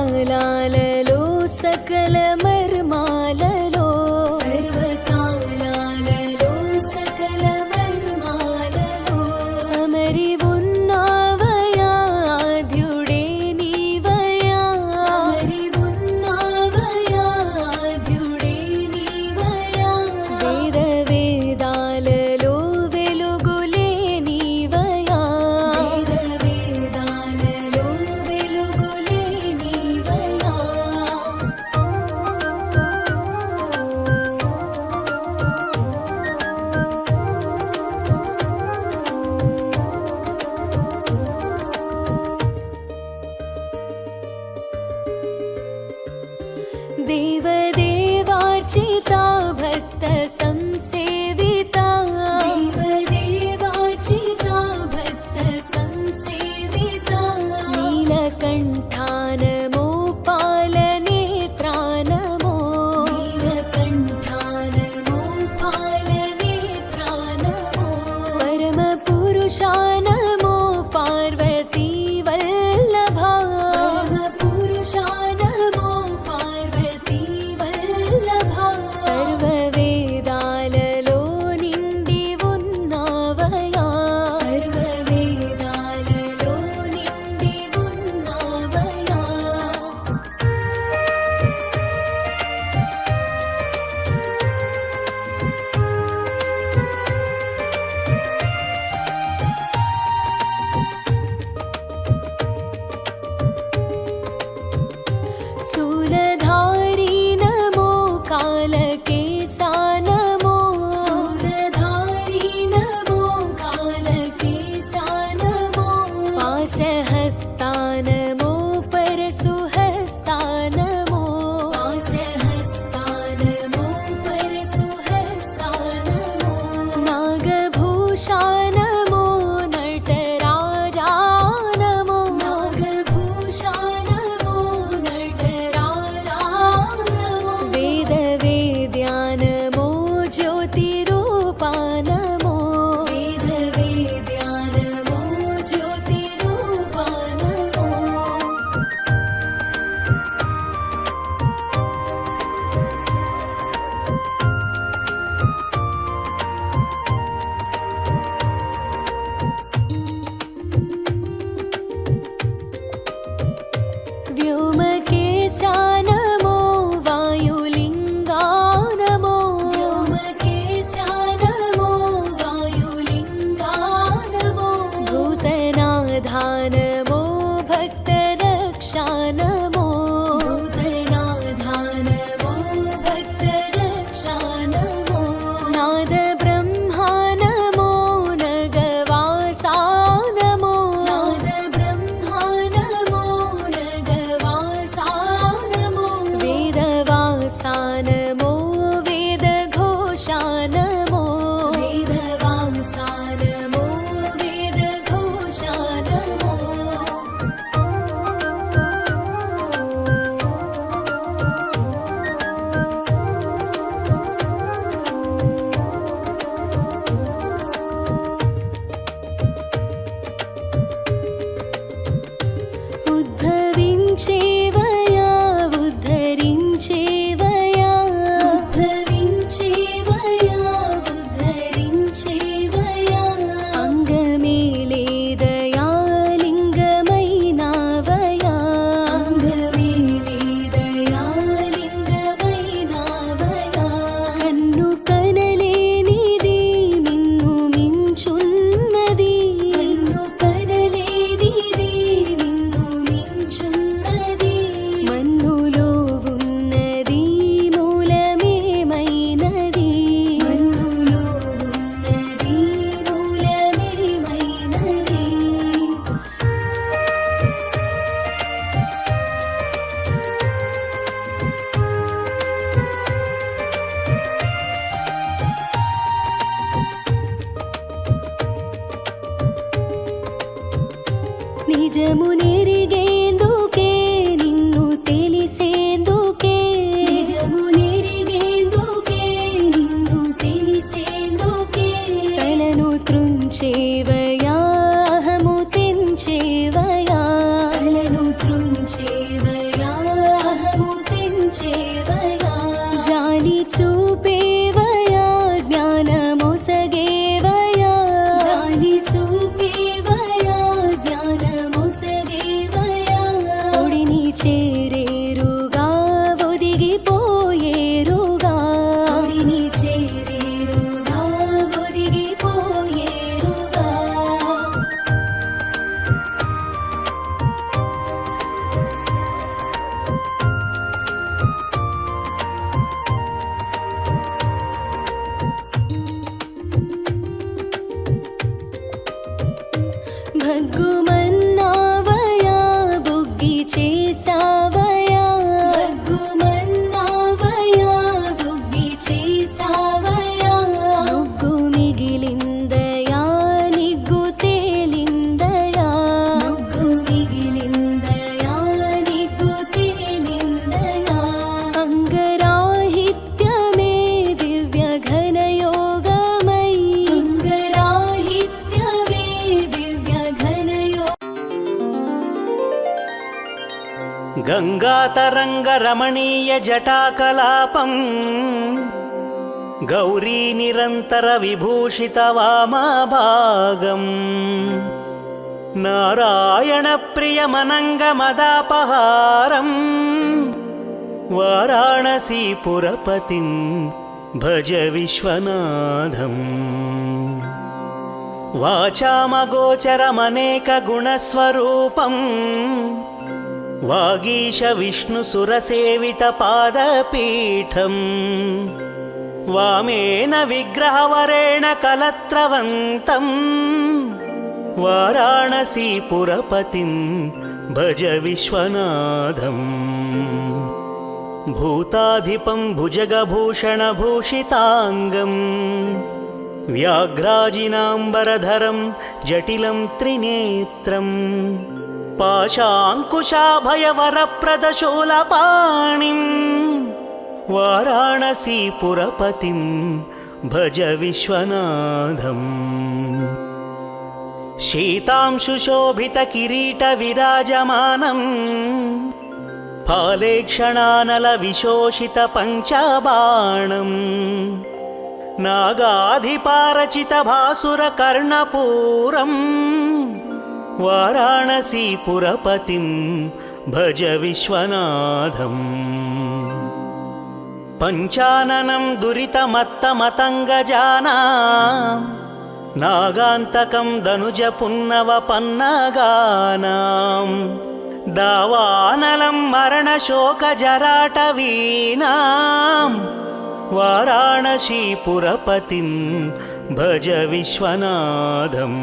देवदेवार्चिता भक्तसंसेविता देवदेवार्चिता भक्तसंसेविता नीलकण्ठा नमो पालनेत्रा नमो नीलकण्ठा नमो पालनेत्रा नमो परमपुरुषा नमो पार्वती वल्लभा परमपुरुषा नमो पार्वती वल्लभा सर्ववेदाలలో నిండి ఉన్నావయా సర్వవేదాలలో నిండి ఉన్నావయా शूलधारी नमो कालकेसा नमो शूलधारी नमो कालकेसा नमो पाशहस्ता नमो परशुहस्ता नमो पाशहस्ता नमो परशुहस्ता नमो नागभूषा नमो नटराजा नमो नागभूषा नमो नटराजा नमो वेदवेद्या नमो ज्योतिरूपा नमो वेदवेद्या नमो ज्योतिरूपा नमो व्योमकेशा नमो वायुलिङ्गा नमो व्योमकेशा नमो वायुलिङ्गा नमो भूतनाथा नमो भक्तरक्षा नमो भूतनाथा नमो भक्तरक्षा नमो नादब्रह्मा नमो नगवासा नमो नादब्रह्मा नमो नगवासा नमो वेदवासा नमो वेदघोषा नमो वेदवासा नमो वेदघोषा नमो उद्भविंचेवया उद्धरिंचेवया उद्भविंचेवया उद्धरिंचेवया अङ्गमेलेदया लिङ्गमयिनावया अङ्गमेलेदया लिङ्गमयिनावया कन्नु कनलेनिदी निन्नु मिंचुन्नदी कन्नु कनलेनिदी నిన్ను మించున్నది మన్నులో ఉన్నది మూలమేమైనది మన్నులో ఉన్నది మూలమేమైనది నిజము నెరిగేందుకే నిన్ను తెలిసేందుకే నిజము నెరిగేందుకే నిన్ను తెలిసేందుకే తలను త్రుంచేవయా అహము తెంచేవయా తలను త్రుంచేవయా అహము తెంచేవయా జాలి చూపేవయా జ్ఞానమొసగేవయా జాలి చూపేవయా జ్ఞానమొసగేవయా गङ्गातरङ्गरमणीयजटाकलापं गौरीनिरन्तरविभूषितवामभागम् नारायणप्रियमनङ्गमदापहारम् वाराणसीपुरपतिं भज विश्वनाथम् वाचामगोचरमनेकगुणस्वरूपम् वागीशविष्णुसुरसेवितपादपीठम् वामेन विग्रहवरेण कलत्रवन्तम् वाराणसीपुरपतिं भज विश्वनाथम् भूताधिपं भुजगभूषणभूषिताङ्गम् व्याघ्राजिनाम्बरधरं जटिलं त्रिनेत्रम् पाशाङ्कुशाभयवरप्रदशूलपाणिं वाराणसीपुरपतिं भज विश्वनाथम् शीतांशुशोभितकिरीटविराजमानम् फालेक्षणानलविशोषितपञ्चबाणम् नागाधिपारचितभासुरकर्णपूरम् वाराणसीपुरपतिं भज विश्वनाथम् पञ्चाननं दुरितमत्तमतङ्गजानां नागान्तकं दनुजपुन्नवपन्नगानां दावानलं मरणशोकजराटवीनां वाराणसीपुरपतिं भज विश्वनाथम्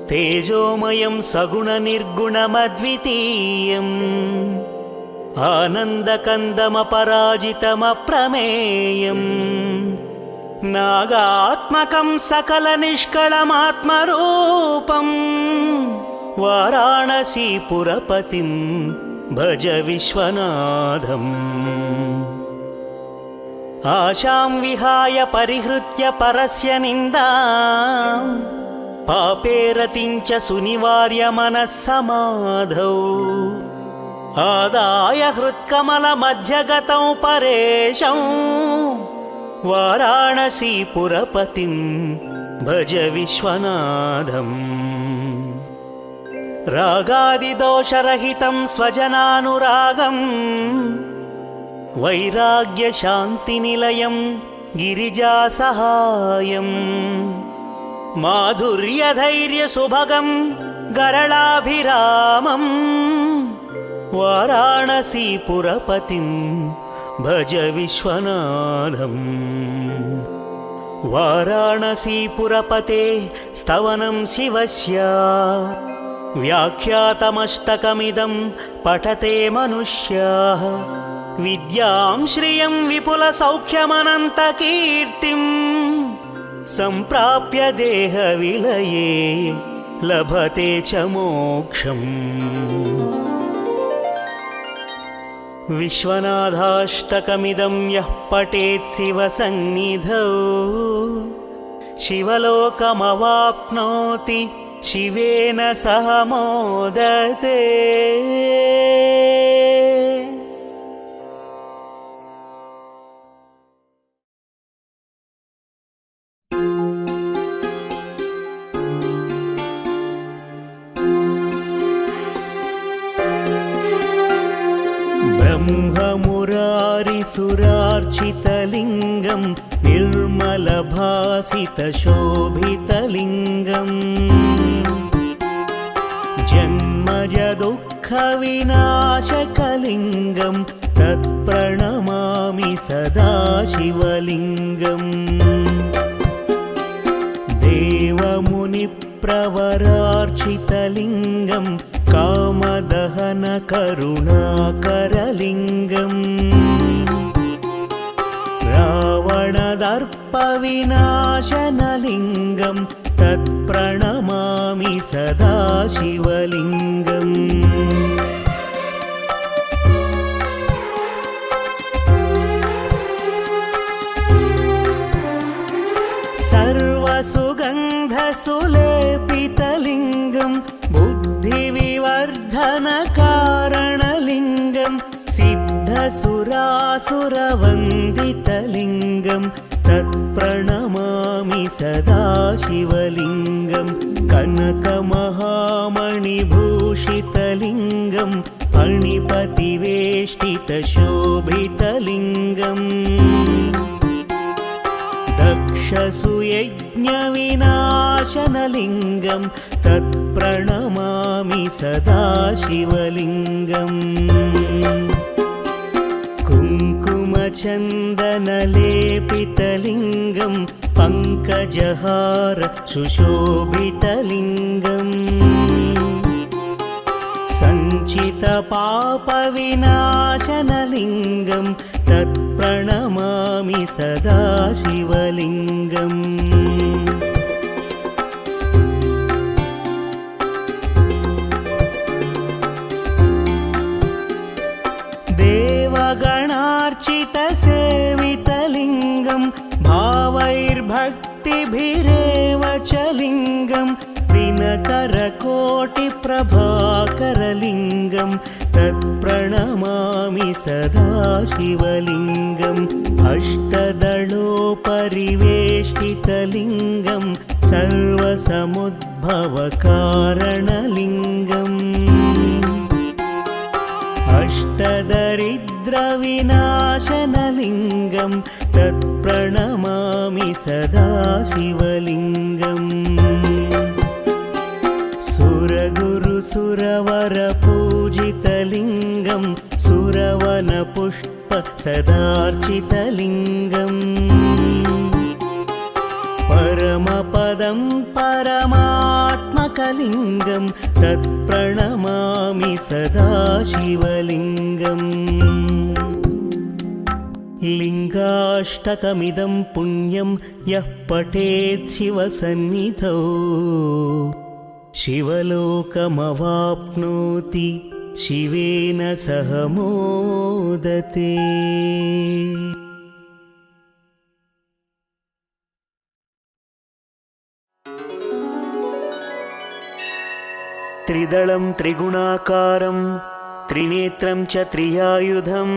तेजोमयं सगुणनिर्गुणमद्वितीयम् आनन्दकन्दमपराजितमप्रमेयम् नागात्मकं सकलनिष्कळमात्मरूपम् वाराणसीपुरपतिं भज विश्वनाथम् आशां विहाय परिहृत्य परस्य निन्दां पापेरतिं च सुनिवार्य मनस्समाधौ आदाय हृत्कमलमध्यगतौ परेशं वाराणसीपुरपतिं भज विश्वनाथम् रागादिदोषरहितं स्वजनानुरागम् वैराग्यशान्तिनिलयं गिरिजासहायम् माधुर्यधैर्यसुभगं गरलाभिरामम् वाराणसीपुरपतिं भज विश्वनाथम् वाराणसीपुरपते स्तवनं शिवस्य व्याख्यातमष्टकमिदं पठते मनुष्याः विद्यां श्रियं विपुलसौख्यमनन्तकीर्तिं सम्प्राप्य देहविलये लभते च मोक्षम् विश्वनाथाष्टकमिदं यः पठेत् शिवसन्निधौ शिवलोकमवाप्नोति शिवेन सह मोदते। ब्रह्ममुरारिसुरार्चितलिङ्गं निर्मलभासितशोभितलिङ्गम् जन्मजदुःखविनाशकलिङ्गं तत्प्रणमामि सदा शिवलिङ्गम् देवमुनिप्रवरार्चितलिङ्गं कामदहनकरुणाकरलिङ्गम् रावणदर्पविनाशनलिङ्गं तत्प्रणमामि सदा शिवलिङ्गम् सर्वसुगन्धसुलेपितलिङ्गं बुद्धिविवर्धनकारणं सुरासुरवन्दितलिङ्गं तत्प्रणमामि सदा शिवलिङ्गं कनकमहामणिभूषितलिङ्गं फणिपतिवेष्टितशोभितलिङ्गम् दक्षसुयज्ञविनाशनलिङ्गं तत्प्रणमामि सदा शिवलिङ्गम् कुङ्कुमचन्दनलेपितलिङ्गं पङ्कजहार सुशोभितलिङ्गम् सञ्चितपापविनाशनलिङ्गं तत्प्रणमामि सदा शिवलिङ्गम् देवगणार्चितसेवितलिङ्गं भावैर्भक्तिभिरेव च लिङ्गं दिनकरकोटिप्रभाकरलिङ्गं तत्प्रणमामि सदा शिवलिङ्गम् अष्टदलोपरिवेष्टितलिङ्गं सर्वसमुद्भवकारणलिङ्गम् अष्टदरिद्रविनाशनलिङ्गं तत्प्रणमामि सदा शिवलिङ्गम् सुरगुरुसुरवरपूजितलिङ्गं सुरवनपुष्प सदार्चितलिङ्गम् परमपदं परमात्मकलिङ्गं तत्प्रणमामि सदा शिवलिङ्गम् लिङ्गाष्टकमिदं पुण्यं यः पठेत् शिवसन्निधौ शिवलोकमवाप्नोति शिवेन सह मोदते। त्रिदलं त्रिगुणाकारं त्रिनेत्रं च त्रियायुधं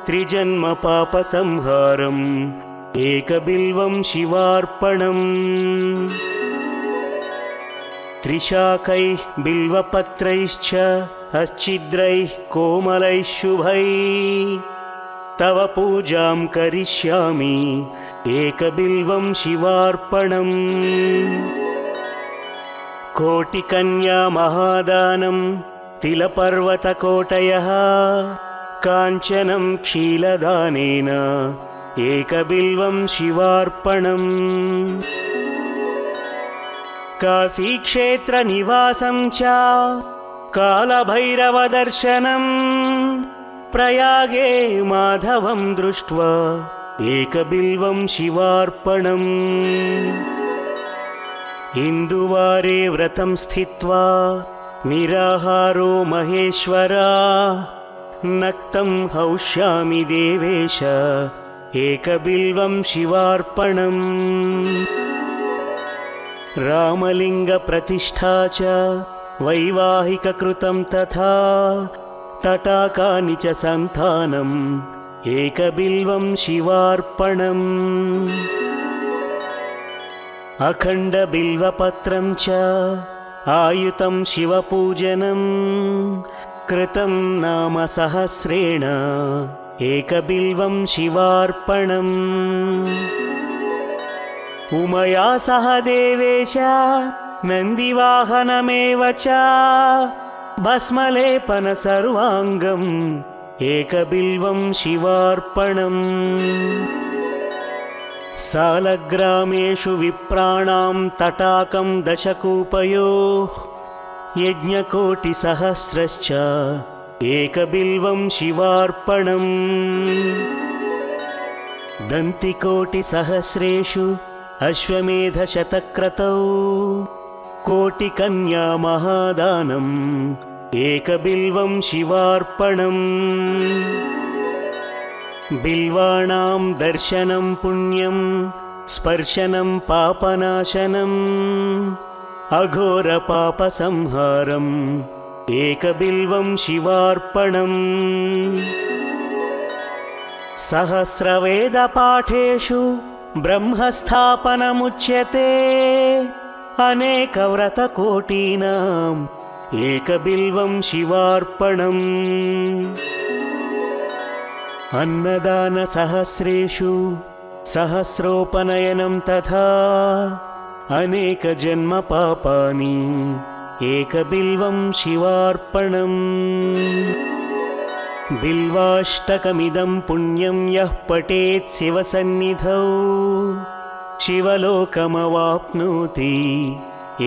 त्रिजन्मपापसंहारम् एकबिल्वं शिवार्पणम् त्रिशाकैः बिल्वपत्रैश्च अच्छिद्रैः कोमलैः शुभैः तव पूजां करिष्यामि एकबिल्वं शिवार्पणम् कोटिकन्या महादानं तिलपर्वतकोटयः काञ्चनं क्षीलदानेन एकबिल्वं शिवार्पणम् काशीक्षेत्रनिवासं च कालभैरवदर्शनं प्रयागे माधवं दृष्ट्वा एकबिल्वं शिवार्पणम् इन्दुवारे व्रतं स्थित्वा निराहारो महेश्वरा नक्तं हौष्यामि देवेश एकबिल्वं शिवार्पणम् रामलिङ्गप्रतिष्ठा च वैवाहिककृतं तथा तटाकानि च सन्तानम् एकबिल्वं शिवार्पणम् अखण्डबिल्वपत्रं च आयुतं शिवपूजनं कृतं नाम सहस्रेण एकबिल्वं शिवार्पणम् उमया सह देवेश नन्दिवाहनमेव च भस्मलेपन सर्वाङ्गम् एकबिल्वं शिवार्पणम् सालग्रामेषु विप्राणां तटाकं दशकूपयोः यज्ञकोटिसहस्रश्च एकबिल्वं शिवार्पणम् दन्तिकोटिसहस्रेषु अश्वमेधशतक्रतौ कोटिकन्या महादानम् एकबिल्वं शिवार्पणम् बिल्वाणां दर्शनं पुण्यं स्पर्शनं पापनाशनम् अघोरपापसंहारम् एकबिल्वं शिवार्पणम् सहस्रवेदपाठेषु ब्रह्मस्थापनमुच्यते अनेकव्रतकोटीनाम् एकबिल्वं शिवार्पणम् अन्नदानसहस्रेषु सहस्रोपनयनं तथा अनेकजन्मपापानि एकबिल्वं शिवार्पणम् बिल्वाष्टकमिदं पुण्यं यः पठेत् शिवसन्निधौ शिवलोकमवाप्नोति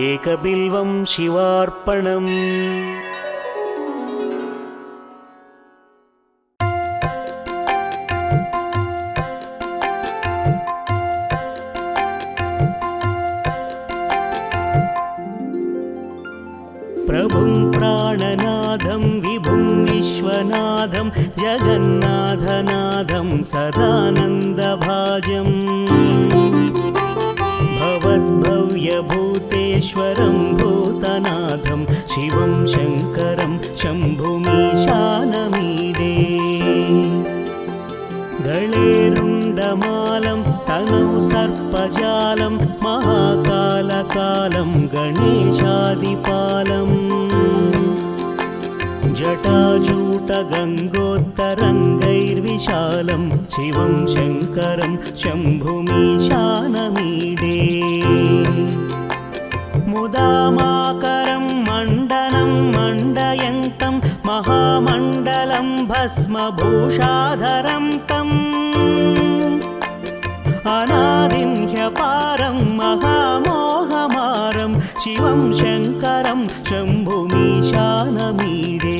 एकबिल्वं शिवार्पणम् प्रभुं प्राणनाथं विभुं विश्वनाथं जगन्नाथनाथं सदानन्दभाजम् भवद्भव्यभूतेश्वरं भूतनाथं शिवं शङ्करं शम्भुमीशानमीडे गळेरुण्डमालं तनौ सर्पजालं महाकालकालं गणेशादिपालम् जटाजूटगङ्गोत्तरङ्गैर्विशालं शिवं शङ्करं शम्भुमीशानमीडे मुदामाकरं मण्डनं मण्डयन्तं महामण्डलं भस्मभूषाधरं तम् अनादिं ह्यपारं महामोहमारं शिवं शङ्करं शम्भुमीशानमीडे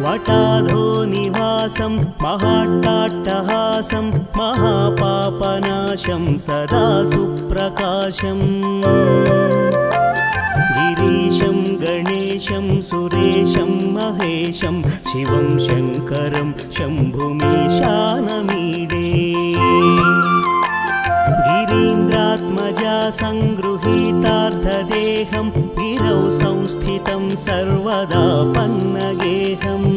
वटाधो निवासं महाट्टाट्टहासं महापापनाशं सदा सुप्रकाशम् गिरीशं गणेशं सुरेशं महेशं शिवं शङ्करं शम्भुमीशानमीडे गिरीन्द्रात्मजा सङ्गृहीतार्थदेहं गिरौ संस्थितं सर्वदा पन्नगेहम्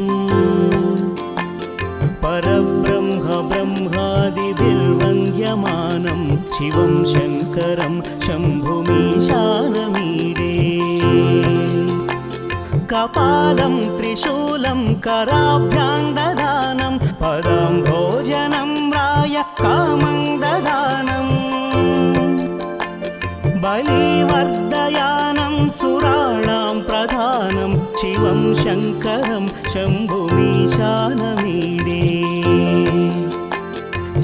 परब्रह्म ब्रह्मादिभिर्वन्द्यमानं शिवं शङ्करं शम्भुमीशानमीडे कपालं त्रिशूलं कराभ्यां ददानं पदं भोजनं राय कामं ददानम् बलिवर्धयानं सुराणां प्रधानं शिवं शङ्करं शम्भुमीशानमीडे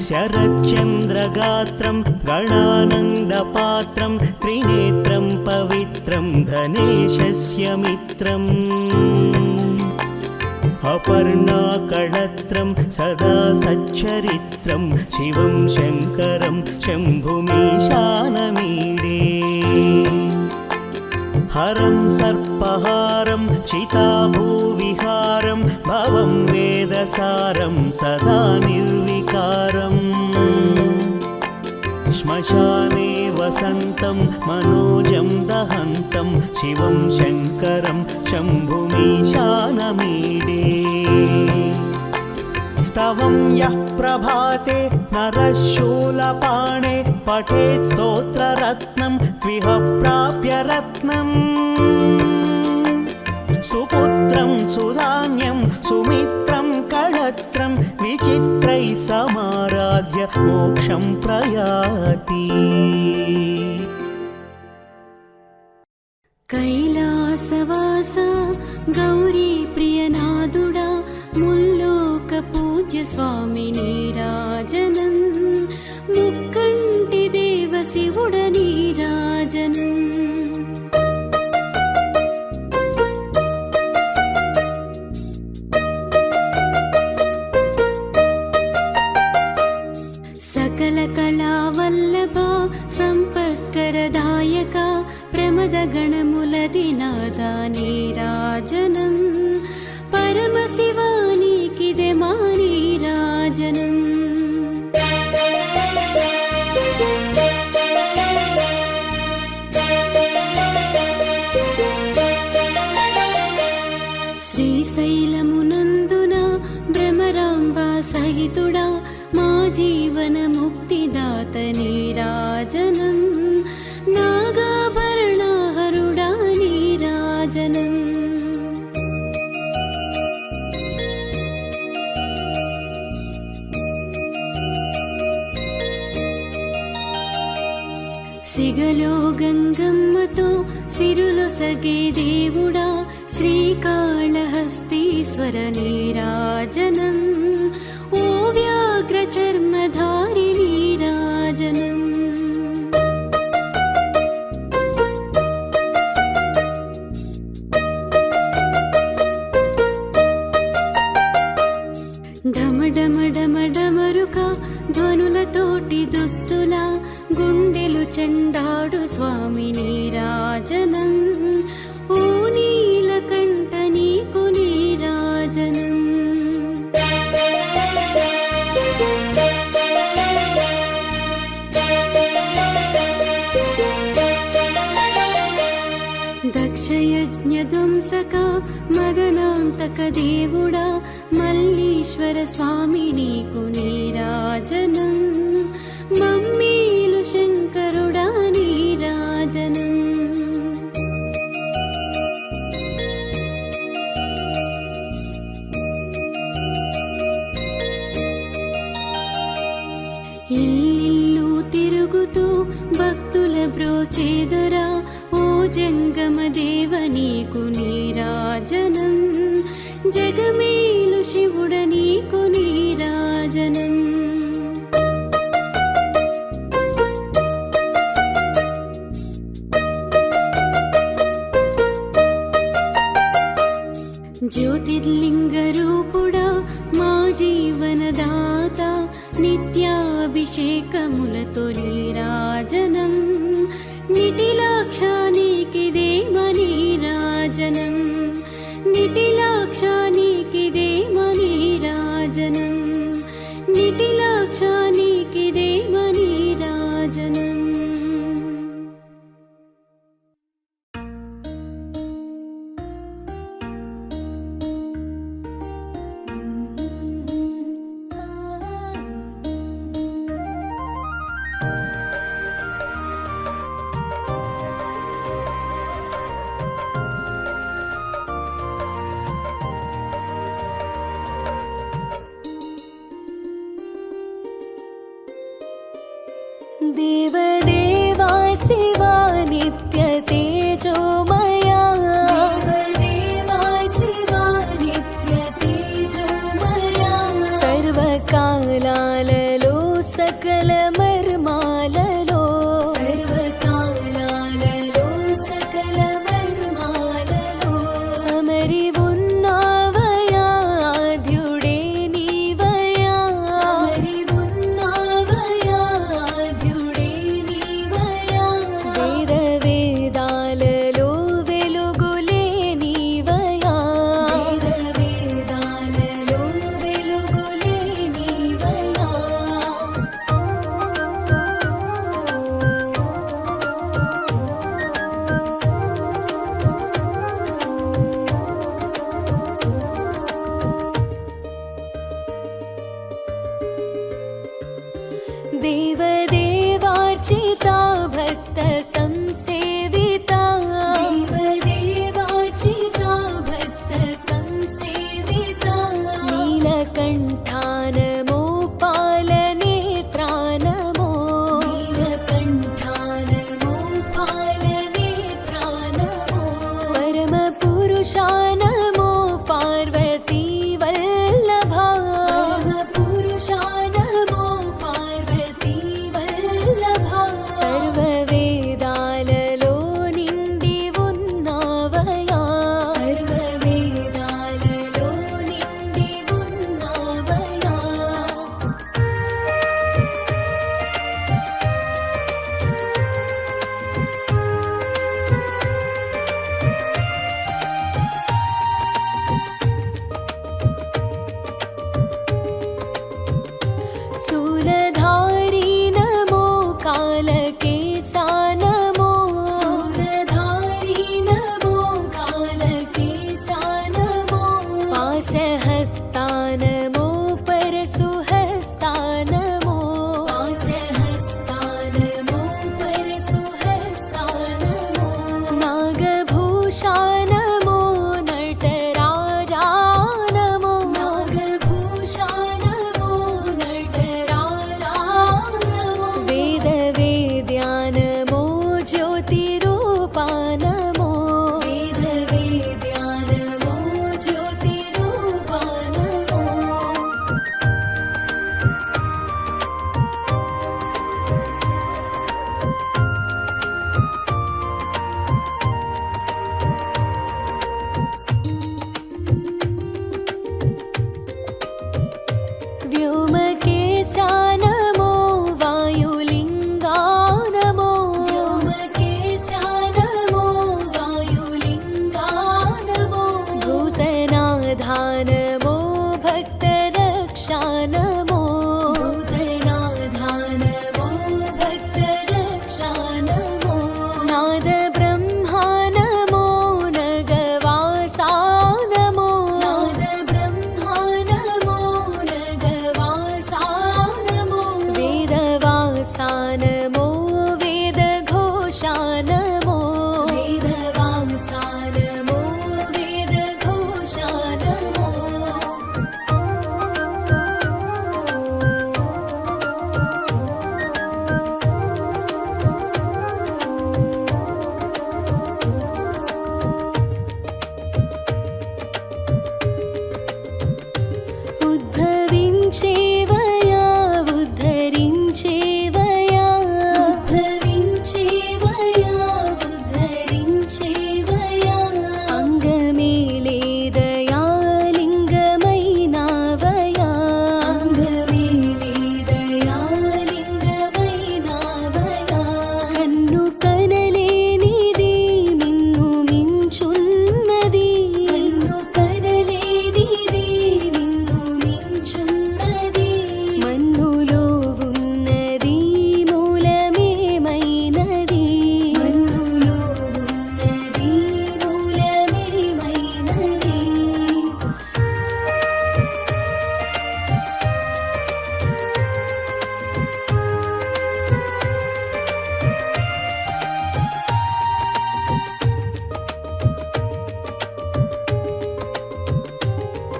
शरच्चन्द्रगात्रं गणानन्दपात्रं त्रिनेत्रं पवित्रं धनेशस्य मित्रम् अपर्णाकळत्रं सदा सच्चरित्रं शिवं शङ्करं शम्भुमीशानमीडे हरं सर्पहारं चिताभूविहारं भवं वेदसारं सदा निर्विकारम् श्मशाने वसन्तं मनोजं दहन्तं शिवं शङ्करं शम्भुमीशानमीडे स्तवं यः प्रभाते नरः शूलपाणे पठेत् स्तोत्ररत्नं त्विह प्राप्य रत्नम् सुपुत्रं सुधान्यं सुमित्रं कळत्रं विचित्रैः समाराध्य मोक्षं प्रयाति कैलासवासा गौरी प्रियनादुडा मुल्लोक पूज्य स्वामी नीराजनम् मुक्कंटि देव शिवुड नीराजनम् सकलकलावल्लभा सम्पत्करदायका प्रमदगणमुलदिनादा नीराजनम् परमशिवानीकिदे मा नीराजनम् శ్రీశైలమునందున భ్రమరాంబ पूजितुडा मा जीवन मुक्तिदात नीराजनम् नागाभरणहरुडा नीराजनम् సిగలో గంగమ్మతో సిరులొసగే దేవుడా శ్రీకాళహస్తీశ్వర నీరాజనం ఓ వ్యాఘ్ర చర్మధారి నీరాజనం డమడమడమడమరుక ధ్వనులతోటి దుష్టుల గుండెలు చెండాడు స్వామి నీరాజనం ఓ నీలకంఠ నీకు నీరాజనం దక్షయజ్ఞ ధ్వంసక మదనాంతక దేవుడా మల్లీశ్వర స్వామి నీకు నీరాజనం మమ్మీలు శంకరుడా నీరాజనం ఇల్లిల్లు తిరుగుతూ భక్తుల బ్రోచేదరా ఓ జంగమ దేవ నీకు నీరాజనం జగమేలు శివుడ నీకు నీరాజనం జ్యోతిర్లింగ రూపుడా మా జీవనదాత నిత్యాభిషేకములతో నీరాజనం నిటిలాక్షానికిదేమ నీరాజనం నిటిలాక్షానికిదేమ నీరాజనం నిటిలాక్షానికిదేమ నీరాజనం देवदेवा शिवा नित्य तेजोमया देवदेवा शिवा नित्य तेजोमया सर्वकालाలలో सकल मर्माలలో सर्वकालाలలో सकल मर्माలలో అమరి ఉన్నావయా ఆద్యుడే నీవయా అమరి ఉన్నావయా ఆద్యుడే నీవయా వేద వేదాలలో వెలుగులే నీవయా వేద వేదాలలో వెలుగులే నీవయా देवदेवार्चिता भक्त संसेविता देवदेवार्चिता भक्त संसेविता नीलकण्ठा नमो पालनेत्रा नमो नीलकण्ठा नमो पालनेत्रा नमो परमपुरुषा नमो पार्वती वल्लभा परमपुरुषा नमो पार्वती वल्लभा ఉద్భవించేవయా ఉద్ధరించేవయా ఉద్భవించేవయా ఉద్ధరించేవయా అంగమే లేదయా లింగమైనావయా అంగమే లేదయా లింగమైనావయా కన్ను కనలేనిది నిన్ను మించున్నది కన్ను కనలేనిది నిన్ను మించున్నది మన్నులో ఉన్నది మూలమేమైనది మన్నులో ఉన్నది మూలమేమైనది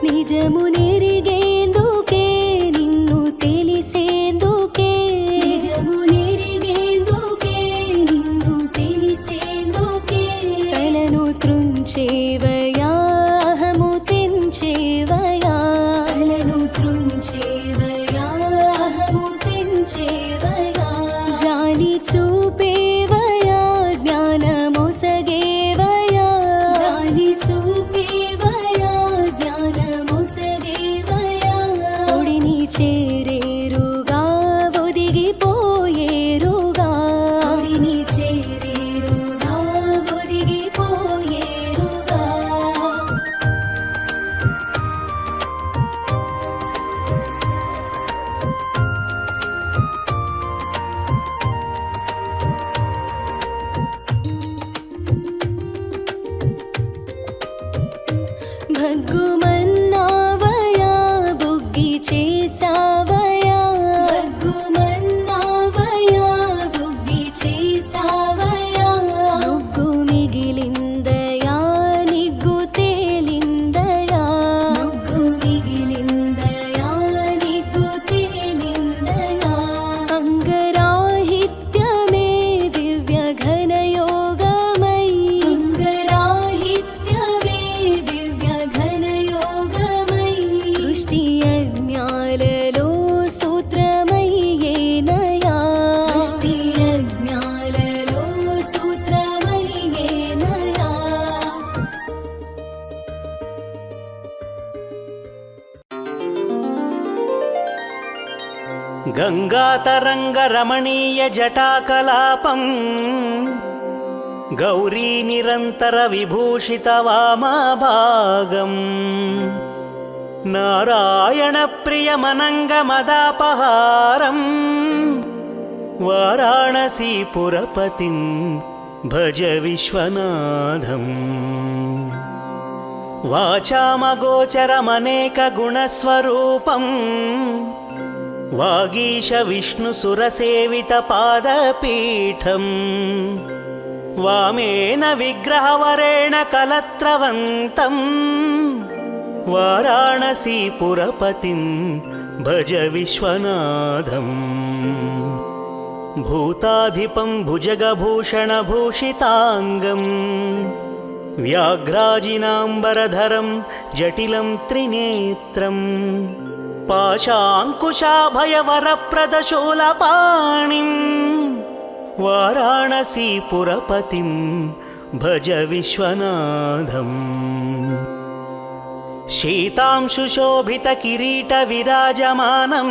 నిజము నెరిగేందుకే నిన్ను తెలిసేందుకే నిజము నెరిగేందుకే నిన్ను తెలిసేందుకే కలను త్రుంచేవయా అహము తెంచేవయా కలను త్రుంచేవయా అహము తెంచేవయా జాలి చూపేవయా జ్ఞానమొసగేవయా జాలి చూపేవయా జ్ఞానమొసగేవయా ఒడిని చేరేరుగా ఒదిగిపోయేరుగా ఒడిని చేరేరుగా ఒదిగిపోయేరుగా భగ్గుమన్నావయా బుగ్గి చేసావయా భగ్గుమన్నావయా బుగ్గి చేసావయా నుగ్గు మిగిలిందయా నిగ్గు తేలిందయా నుగ్గు మిగిలిందయా నిగ్గు తేలిందయా అంగరాహిత్యమే దివ్య ఘనయోగమై అంగరాహిత్యమే దివ్య ఘనయోగమై సృష్టి యజ్ఞాలలో సూత్రమయ్యేనయా సృష్టి యజ్ఞాలలో సూత్రమయ్యేనయా గంగాతరంగరమణీయ జటాకలాపం గౌరీ నిరంతర విభూషిత వామభాగం నారాయణ ప్రియమనంగమదాపహారం వారాణసీపురపతిం భజ విశ్వనాథం వాచామగోచరమనేక గుణస్వరూపం వాగీశ విష్ణుసురసేవిత పాదపీఠం వామేన విగ్రహవరేణ కలత్రవంతం వారాణసీపురపతిం భజ విశ్వనాథం భూతాధిపం భుజగభూషణభూషితాంగం వ్యాఘ్రాజినాంబరధరం జటిలం త్రినేత్రం పాశాంకుశాభయవరప్రదశూలపాణిం వారాణసీపురపతిం భజ విశ్వనాథం శీతాంశుశోభితకిరీటవిరాజమానం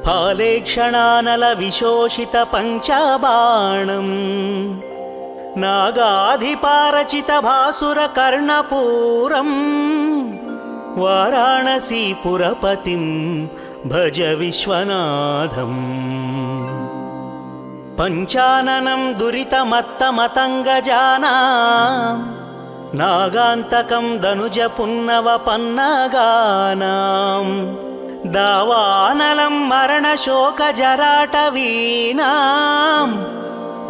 फालेक्षणानलविशोषितपञ्चबाणम् नागाधिपारचितभासुरकर्णपूरम् वाराणसीपुरपतिं भज विश्वनाथम् पञ्चाननं दुरितमत्तमतङ्गजानां नागान्तकं दनुजपुन्नवपन्नगानां दावानलं मरणशोकजराटवीनां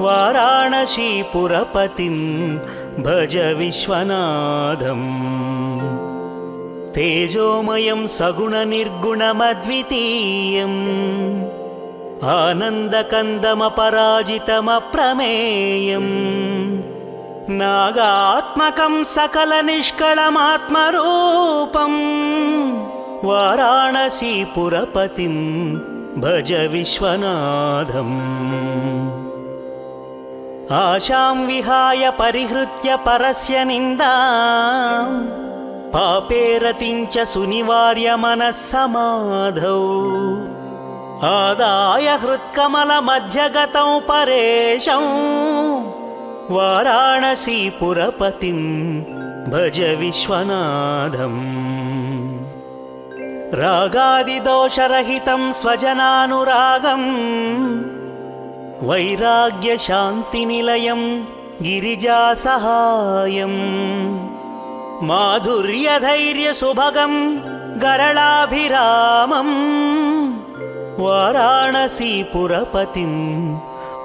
वाराणसीपुरपतिं भज विश्वनाथम् तेजोमयं सगुणनिर्गुणमद्वितीयम् आनन्दकन्दमपराजितमप्रमेयम् नागात्मकं सकलनिष्कळमात्मरूपं वाराणसीपुरपतिं भज विश्वनाथम् आशां विहाय परिहृत्य परस्य निन्दां पापेरतिं च सुनिवार्य मनः समाधौ आदाय हृत्कमलमध्यगतौ परेशं वाराणसीपुरपतिं भज विश्वनाथम् रागादिदोषरहितं स्वजनानुरागम् वैराग्यशान्तिनिलयं गिरिजासहायम् माधुर्यधैर्यसुभगं गरलाभिरामम् वाराणसीपुरपतिं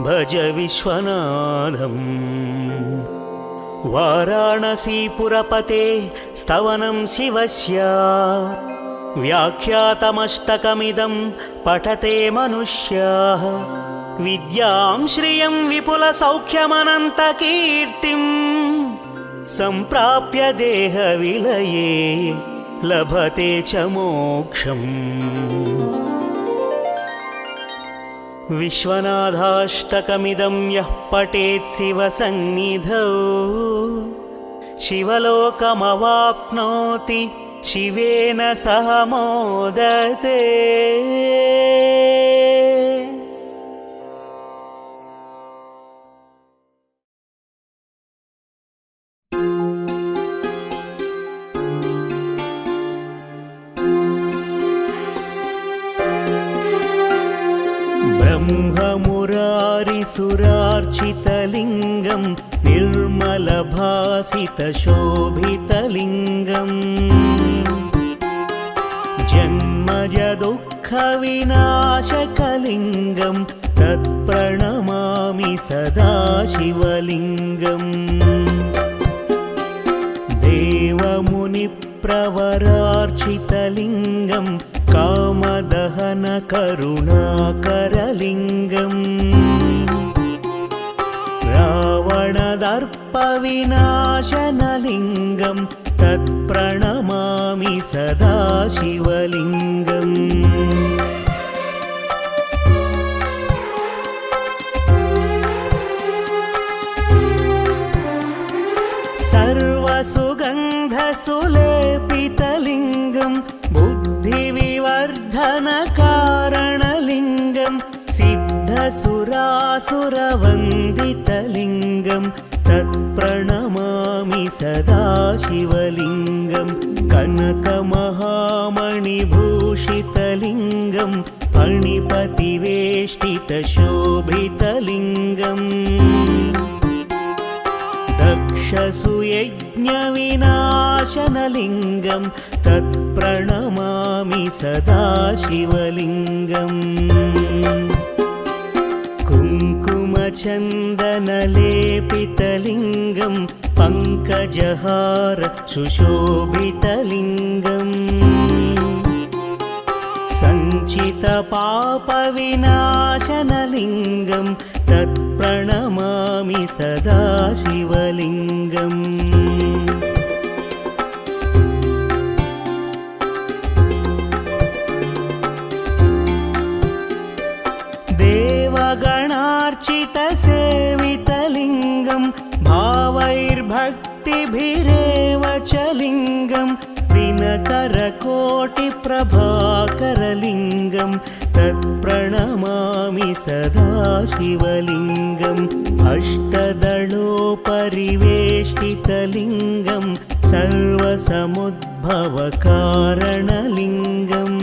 भज विश्वनाथम् वाराणसीपुरपते स्तवनं शिवस्य व्याख्यातमष्टकमिदं पठते मनुष्याः विद्यां श्रियं विपुलसौख्यमनन्तकीर्तिं सम्प्राप्य देहविलये लभते च मोक्षम् विश्वनाथाष्टकमिदं यः पठेत् शिवसन्निधौ शिवलोकमवाप्नोति शिवेन सह मोदते ब्रह्ममुरारिसुरार्चितलिङ्गं निर्मलभासितशोभितलिङ्गम् जन्मजदुःखविनाशकलिङ्गं तत्प्रणमामि सदा शिवलिङ्गम् देवमुनिप्रवरार्चितलिङ्गं कामदहनकरुणाकरलिङ्गम् रावणदर्पविनाशनलिङ्गं तत्प्रणमामि सदा शिवलिङ्गम् सर्वसुगन्धसुलेपितलिङ्गं बुद्धिविवर्धनकारणलिङ्गं सिद्धसुरासुरवन्दितलिङ्गं तत्प्रणमामि सदा शिवलिङ्गं कनकमहामणिभूषितलिङ्गं फणिपतिवेष्टितशोभितलिङ्गम् दक्षसुयज्ञविनाशनलिङ्गं तत्प्रणमामि सदा शिवलिङ्गम् कुङ्कुमचन्दनलेपितलिङ्गं पङ्कजहार सुशोभितलिङ्गम् सञ्चितपापविनाशनलिङ्गं तत्प्रणमामि सदा शिवलिङ्गम् देवगणार्चितसेवितलिङ्गं भावैर्भक्तिभिरेव च लिङ्गं दिनकरकोटिप्रभाकरलिङ्गं तत्प्रणमामि सदा शिवलिङ्गम् अष्टदलोपरिवेष्टितलिङ्गं सर्वसमुद्भवकारणलिङ्गम्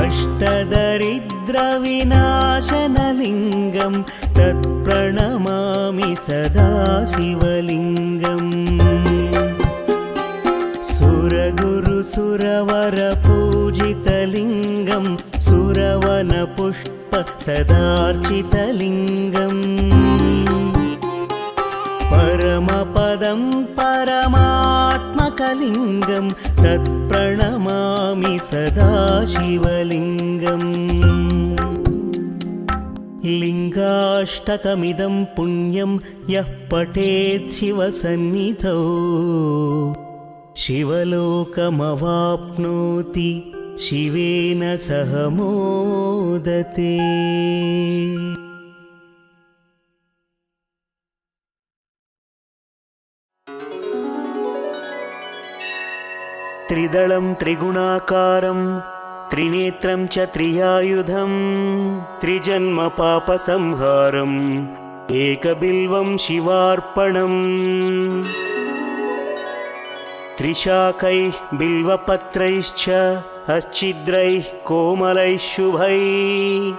अष्टदरिद्रविनाशनलिङ्गं तत्प्रणमामि सदा शिवलिङ्गम् सुरगुरुसुरवरपूजितलिङ्गं सुरवनपुष्पसदार्चितलिङ्गम् परमपदं परमात्मकलिङ्गं तत्प्रणमामि सदा शिवलिङ्गम् लिङ्गाष्टकमिदं पुण्यं यः पठेत् शिवसन्निधौ शिवलोकमवाप्नोति शिवेन सह मोदते। त्रिदलं त्रिगुणाकारं त्रिनेत्रं च त्रियायुधं त्रिजन्मपापसंहारम् एकबिल्वं शिवार्पणम्। त्रिशाकैः बिल्वपत्रैश्च अच्छिद्रैः कोमलैः शुभैः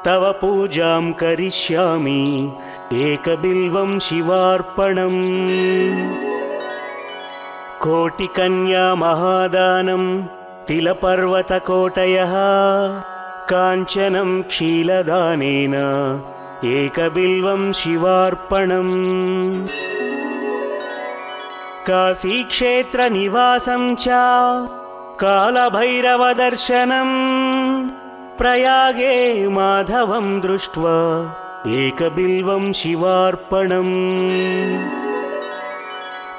तव पूजां करिष्यामि एकबिल्वं शिवार्पणम्। कोटिकन्या महादानं तिलपर्वतकोटयः काञ्चनं क्षीलदानेन एकबिल्वं शिवार्पणम्। काशीक्षेत्रनिवासं च कालभैरवदर्शनम् प्रयागे माधवं दृष्ट्वा एकबिल्वं शिवार्पणम्।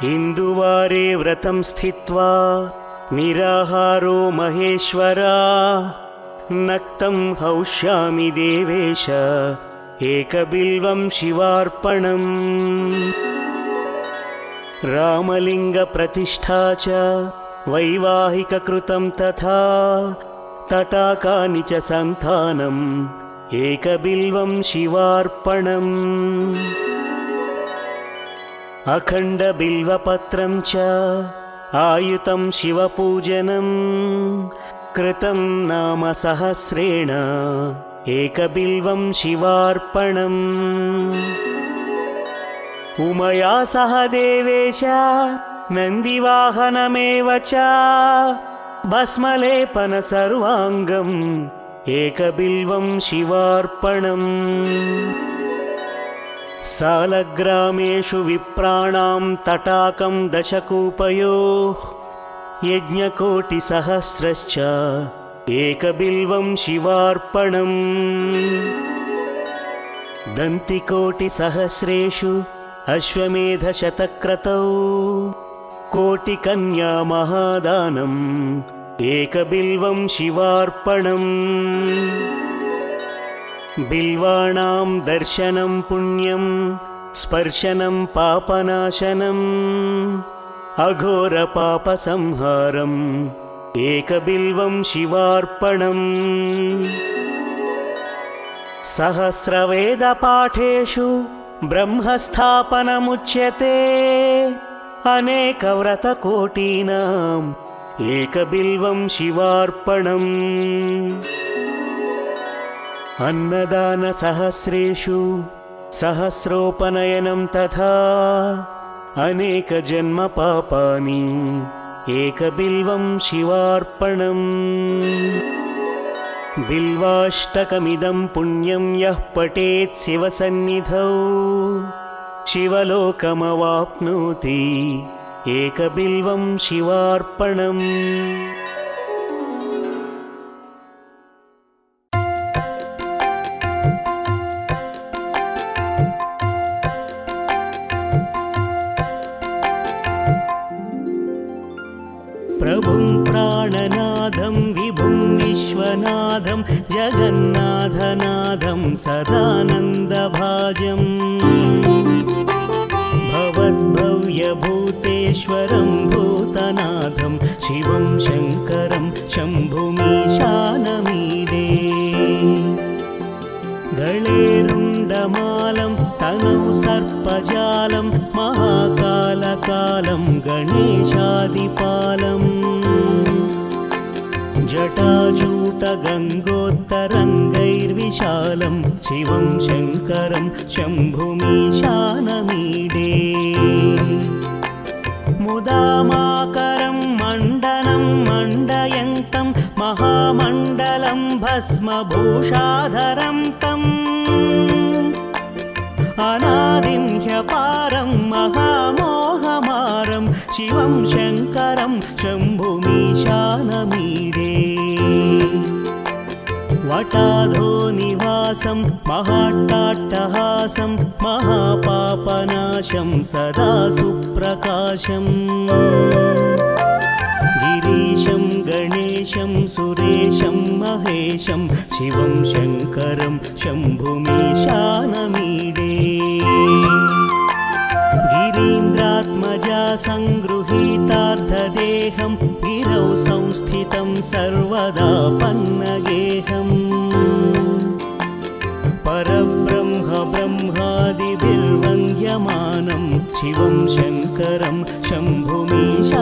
इन्दुवारे व्रतं स्थित्वा निराहारो महेश्वरा नक्तं हौष्यामि देवेश एकबिल्वं शिवार्पणम्। रामलिङ्गप्रतिष्ठा च वैवाहिककृतं तथा तटाकानि च सन्तानम् एकबिल्वं शिवार्पणम्। अखण्डबिल्वपत्रं च आयुतं शिवपूजनं कृतं नाम सहस्रेण एकबिल्वं शिवार्पणम्। उमया सह देवेश नन्दिवाहनमेव च भस्मलेपन सर्वाङ्गम् एकबिल्वं शिवार्पणम्। सालग्रामेषु विप्राणां तटाकं दशकूपयोः यज्ञकोटिसहस्रश्च एकबिल्वं शिवार्पणम्। दन्तिकोटिसहस्रेषु अश्वमेधशतक्रतौ कोटिकन्या महादानम् एकबिल्वं शिवार्पणम्। बिल्वाणां दर्शनं पुण्यं स्पर्शनं पापनाशनम् अघोरपापसंहारम् एकबिल्वं शिवार्पणम्। सहस्रवेदपाठेषु ब्रह्मस्थापनमुच्यते अनेकव्रतकोटीनाम् एकबिल्वं शिवार्पणम्। अन्नदानसहस्रेषु सहस्रोपनयनं तथा अनेकजन्मपापानि एकबिल्वं शिवार्पणम्। बिल्वाष्टकमिदं पुण्यं यः पठेत् शिवसन्निधौ शिवलोकमवाप्नोति एकबिल्वं शिवार्पणम्। प्रभुं प्राणनाथं विभुं विश्वनाथं जगन्नाथनाथं सदानन्दभाजम् भवद्भव्यभूतेश्वरं भूतनाथं शिवं शङ्करं शम्भुमीशानमीडे। गळेरुण्डमालं तनौ सर्पजालं महाकालकालं गणेशादिपालम् जटाजूटगङ्गोत्तरङ्गैर्विशालं शिवं शङ्करं शम्भुमीशानमीडे। मुदामाकरं मण्डनं मण्डयन्तं महामण्डलं भस्मभूषाधरं तम् अनादिं ह्यपारं महामोहमारं शिवं शङ्करं शम्भुमीशानमीडे। वटाधो निवासं శ్రీనివాసం మహాట్టాట్టహాసం మహాపాపనాశం సదా సుప్రకాశం గిరీశం గణేశం సురేశం మహేశం శివం శంకరం శంభుమీశానమీడే గిరీంద్రాత్మజా సంగృహీతార్థదేహం గిరౌ సంస్థితం సర్వదా పన్నగేహం పరబ్రహ్మ బ్రహ్మాదిభిర్వంద్యమానం శివం శంకరం శంభుమీశానమీడే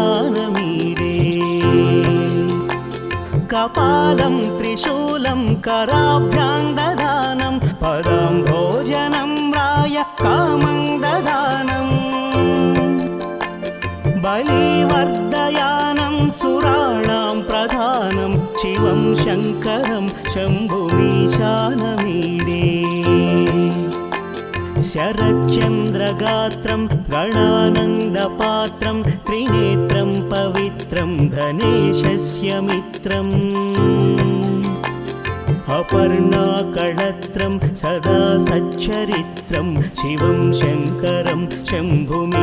కపాలం త్రిశూలం కరాభ్యాం దదానం పదం భోజనం రాయ కామం దదానం బలివర్ధయానం సురాణాం ప్రధానం శివం శంకరం శంభుమీశానమీడే శరచంద్రగాత్రం గణానందపాత్రం త్రినేత్రం పవిత్రం ధనేశస్య మిత్రం అపర్ణాకళత్రం సదా సచ్చరిత్రం శివం శంకరం శంభుమీశానమీడే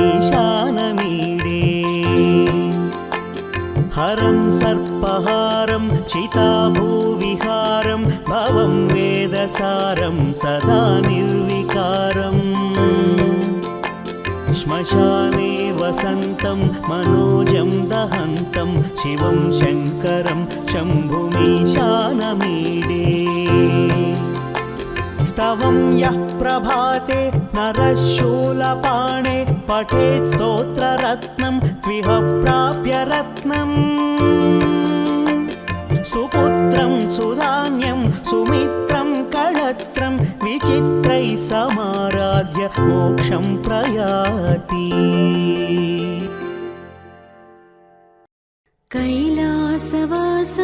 హరం సర్పహారం చితాభూవిహారం భవం వేదసారం సదా నిర్వికారం శ్మశానే వసంతం మనోజం దహంతం శివం శంకరం శంభుమీశానమీడే స్తవం యః ప్రభాతే నరः శూలపాణే పఠేత్ స్తోత్రరత్నం త్విహ ప్రాప్య రత్నం సుపుత్రం సుధాన్యం సుమిత్రం కళత్రం విచిత్రైः సమారాధ్య మోక్షం ప్రయాతి కైలాసవాస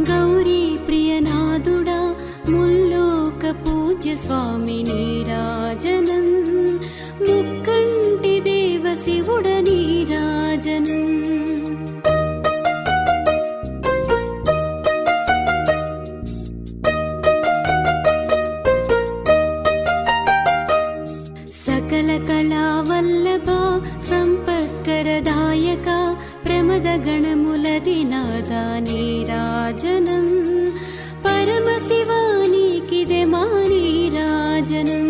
గౌరీ ప్రియనాథుడా ముల్లోక పూజ్య స్వామి నీరాజనం ముక్కంటి దేవ శివుడ నీరాజనం సకల కళావల్లభ సంపత్కరదాయక ప్రమద గణములదినాద నీరాజనం పరమశివానికిదే మా నీరాజనం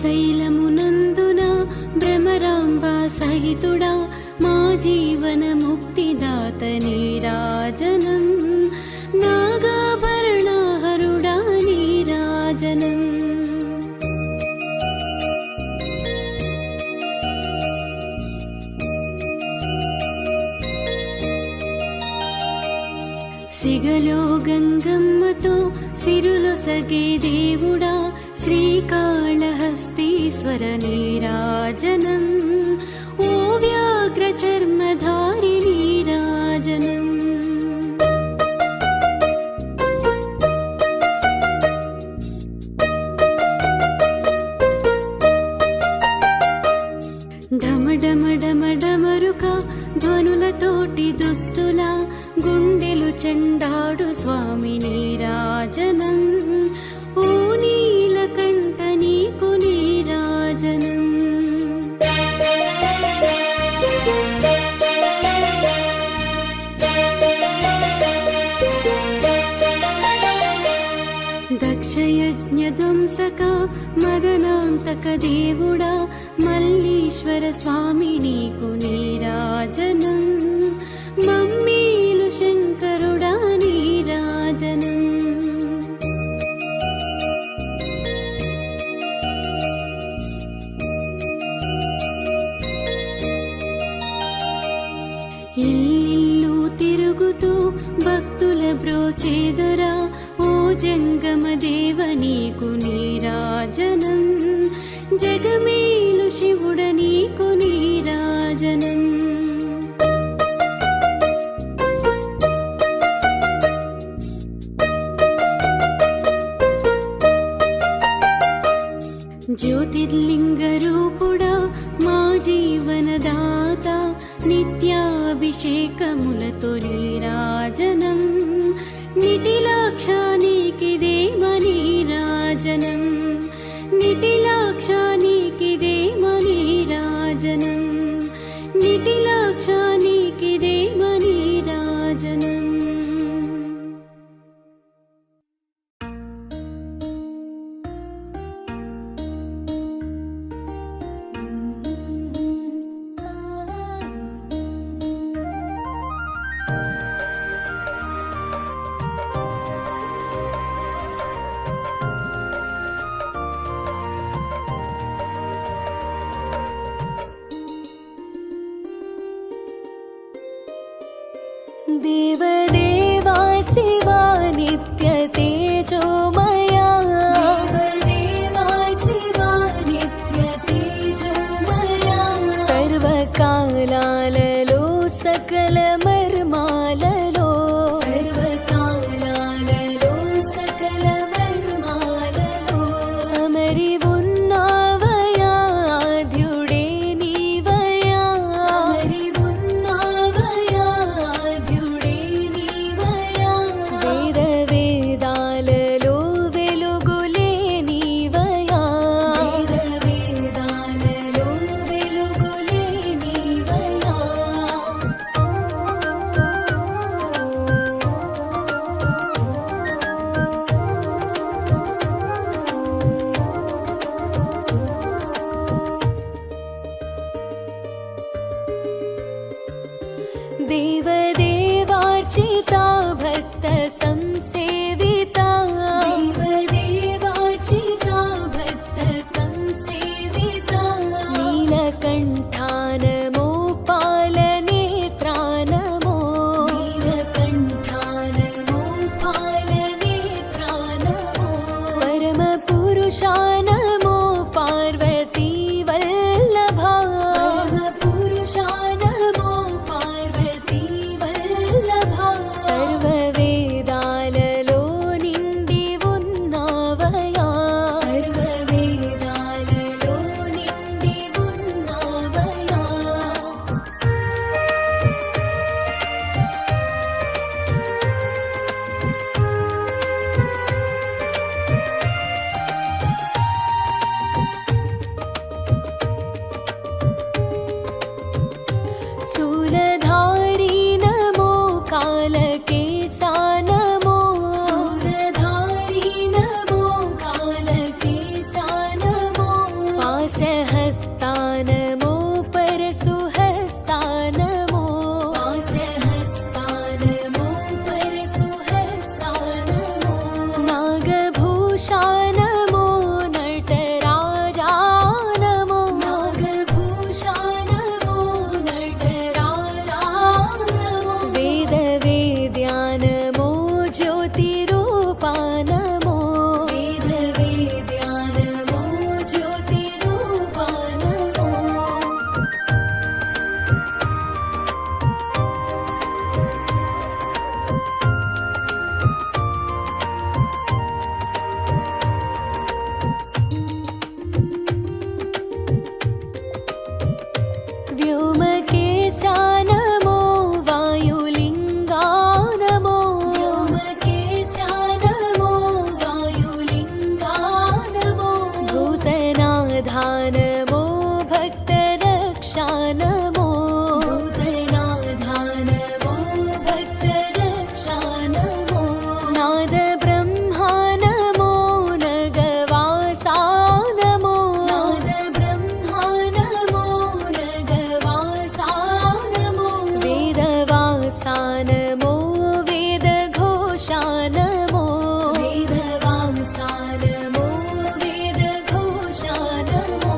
శ్రీశైలమునందున భ్రమరాంబ సహితుడా మా జీవన ముక్తిదాత నీరాజనం నాగాభరణాహరుడా నీరాజనం సిగలో గంగమ్మతో సిరులొసగే దేవుడా శ్రీకాళహస్తీశ్వర నీరాజనం ఓ వ్యాఘ్ర చర్మధారి నీరాజనం డమడమడమడమరుక ధ్వనులతోటి దుష్టుల గుండెలు చెండాడు స్వామి నీరాజనం ఓ నీలకంఠ నీకు నీరాజనం దక్షయజ్ఞధ్వంసక మదనాంతక దేవుడా మల్లీశ్వర స్వామి నీకు నీరాజనం మమ్మీలు శంకరుడా నీరాజనం ఇల్లిల్లు తిరుగుతూ భక్తుల బ్రోచేదరా ఓ జంగమ దేవ నీకు నీరాజనం జగమేలు శివుడ నీకు నీరాజనం జ్యోతిర్లింగ రూపుడా మా జీవనదాత నిత్యాభిషేకములతో నీరాజనం నిటిలాక్షానికిదే మనీరాజనం నిటిలాక్షానికిదే మనీరాజనం నిటిలాక్షానికిదే మనీరాజనం. देवदेवा शिवा नित्य तेजोमया देवदेवा शिवा नित्य तेजोमया सर्वकालाలలో सकल मर्माలలో सर्वकालाలలో सकल मर्माలలో అమరి ఉన్నావయా ఆద్యుడే నీవయా అమరి ఉన్నావయా ఆద్యుడే నీవయా వేద వేదాలలో వెలుగులే నీవయా వేద వేదాలలో వెలుగులే నీవయా. देवदेवार्चिता भक्त संसेविता देवदेवार्चिता भक्त संसेविता नीलकण्ठा नमो पालनेत्रा नमो नीलकण्ठा नमो पालनेत्रा नमो परमपुरुषा नमो पार्वती वल्लभा परमपुरुषा नमो पार्वती वल्लभा सर्ववेदाలలో నిండి ఉన్నావయా సర్వవేదాలలో నిండి ఉన్నావయా. शूलधारी नमो कालकेसा नमो शूलधारी नमो कालकेसा नमो पाशहस्ता नमो परशुहस्ता नमो पाशहस्ता नमो परशुहस्ता नमो नागभूषा नमो नटराजा नमो नागभूषा नमो नटराजा नमो वेद वेद्या नमो ज्योतिरूपा नमो वेद वेद्या नमो ज्योतिरूपा नमो. व्योमकेशा नमो वायुलिङ्गा नमो व्योमकेशा नमो वायुलिङ्गा नमो भूतनाथा नमो भक्तरक्षा नमो भूतनाथा नमो भक्तरक्षा नमो नाद ब्रह्मा नमो नगवासा नमो नाद ब्रह्मा नमो नगवासा नमो वेदवासा नमो वेदघोषा नमो वेदवासा नमो वेदघोषा नमो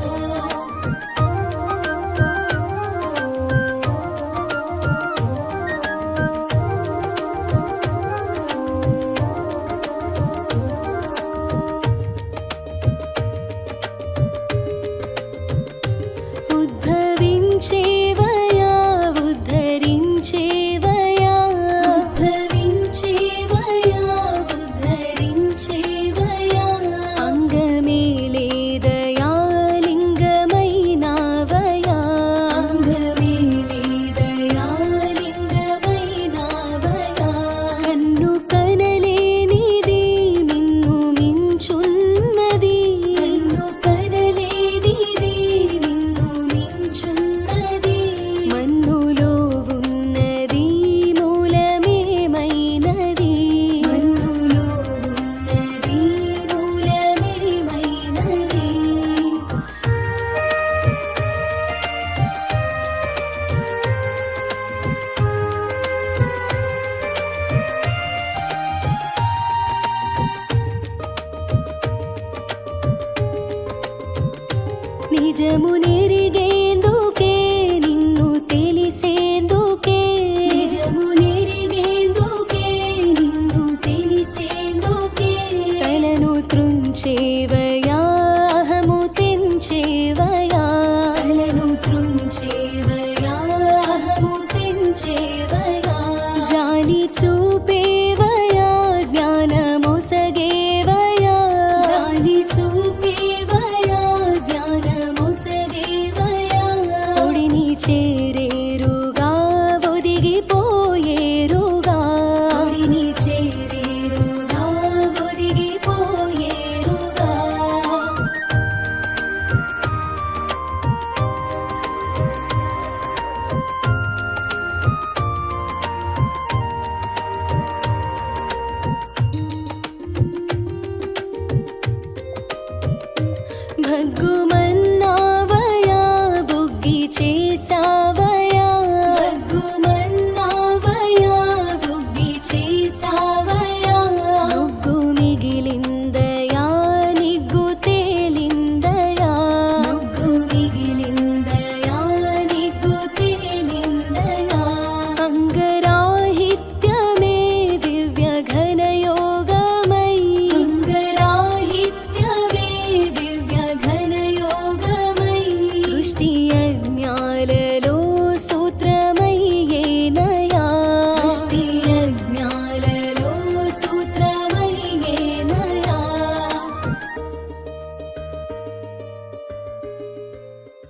నిజము నెరిగేందుకే నిన్ను తెలిసేందుకే నిజము నెరిగేందుకే నిన్ను తెలిసేందుకే కలను త్రుంచేవయా అహము తెంచేవయా కలను త్రుంచేవయా అహము తెంచేవయా జాలి చూపేవయా జ్ఞానమొసగేవయా జాలి చూపేవయా జ్ఞానమొసగేవయా ఒడిని చేరేరుగా ఒదిగిపోయేరుగా ఒడిని చేరేరుగా ఒదిగిపోయేరుగా భగ్గుమ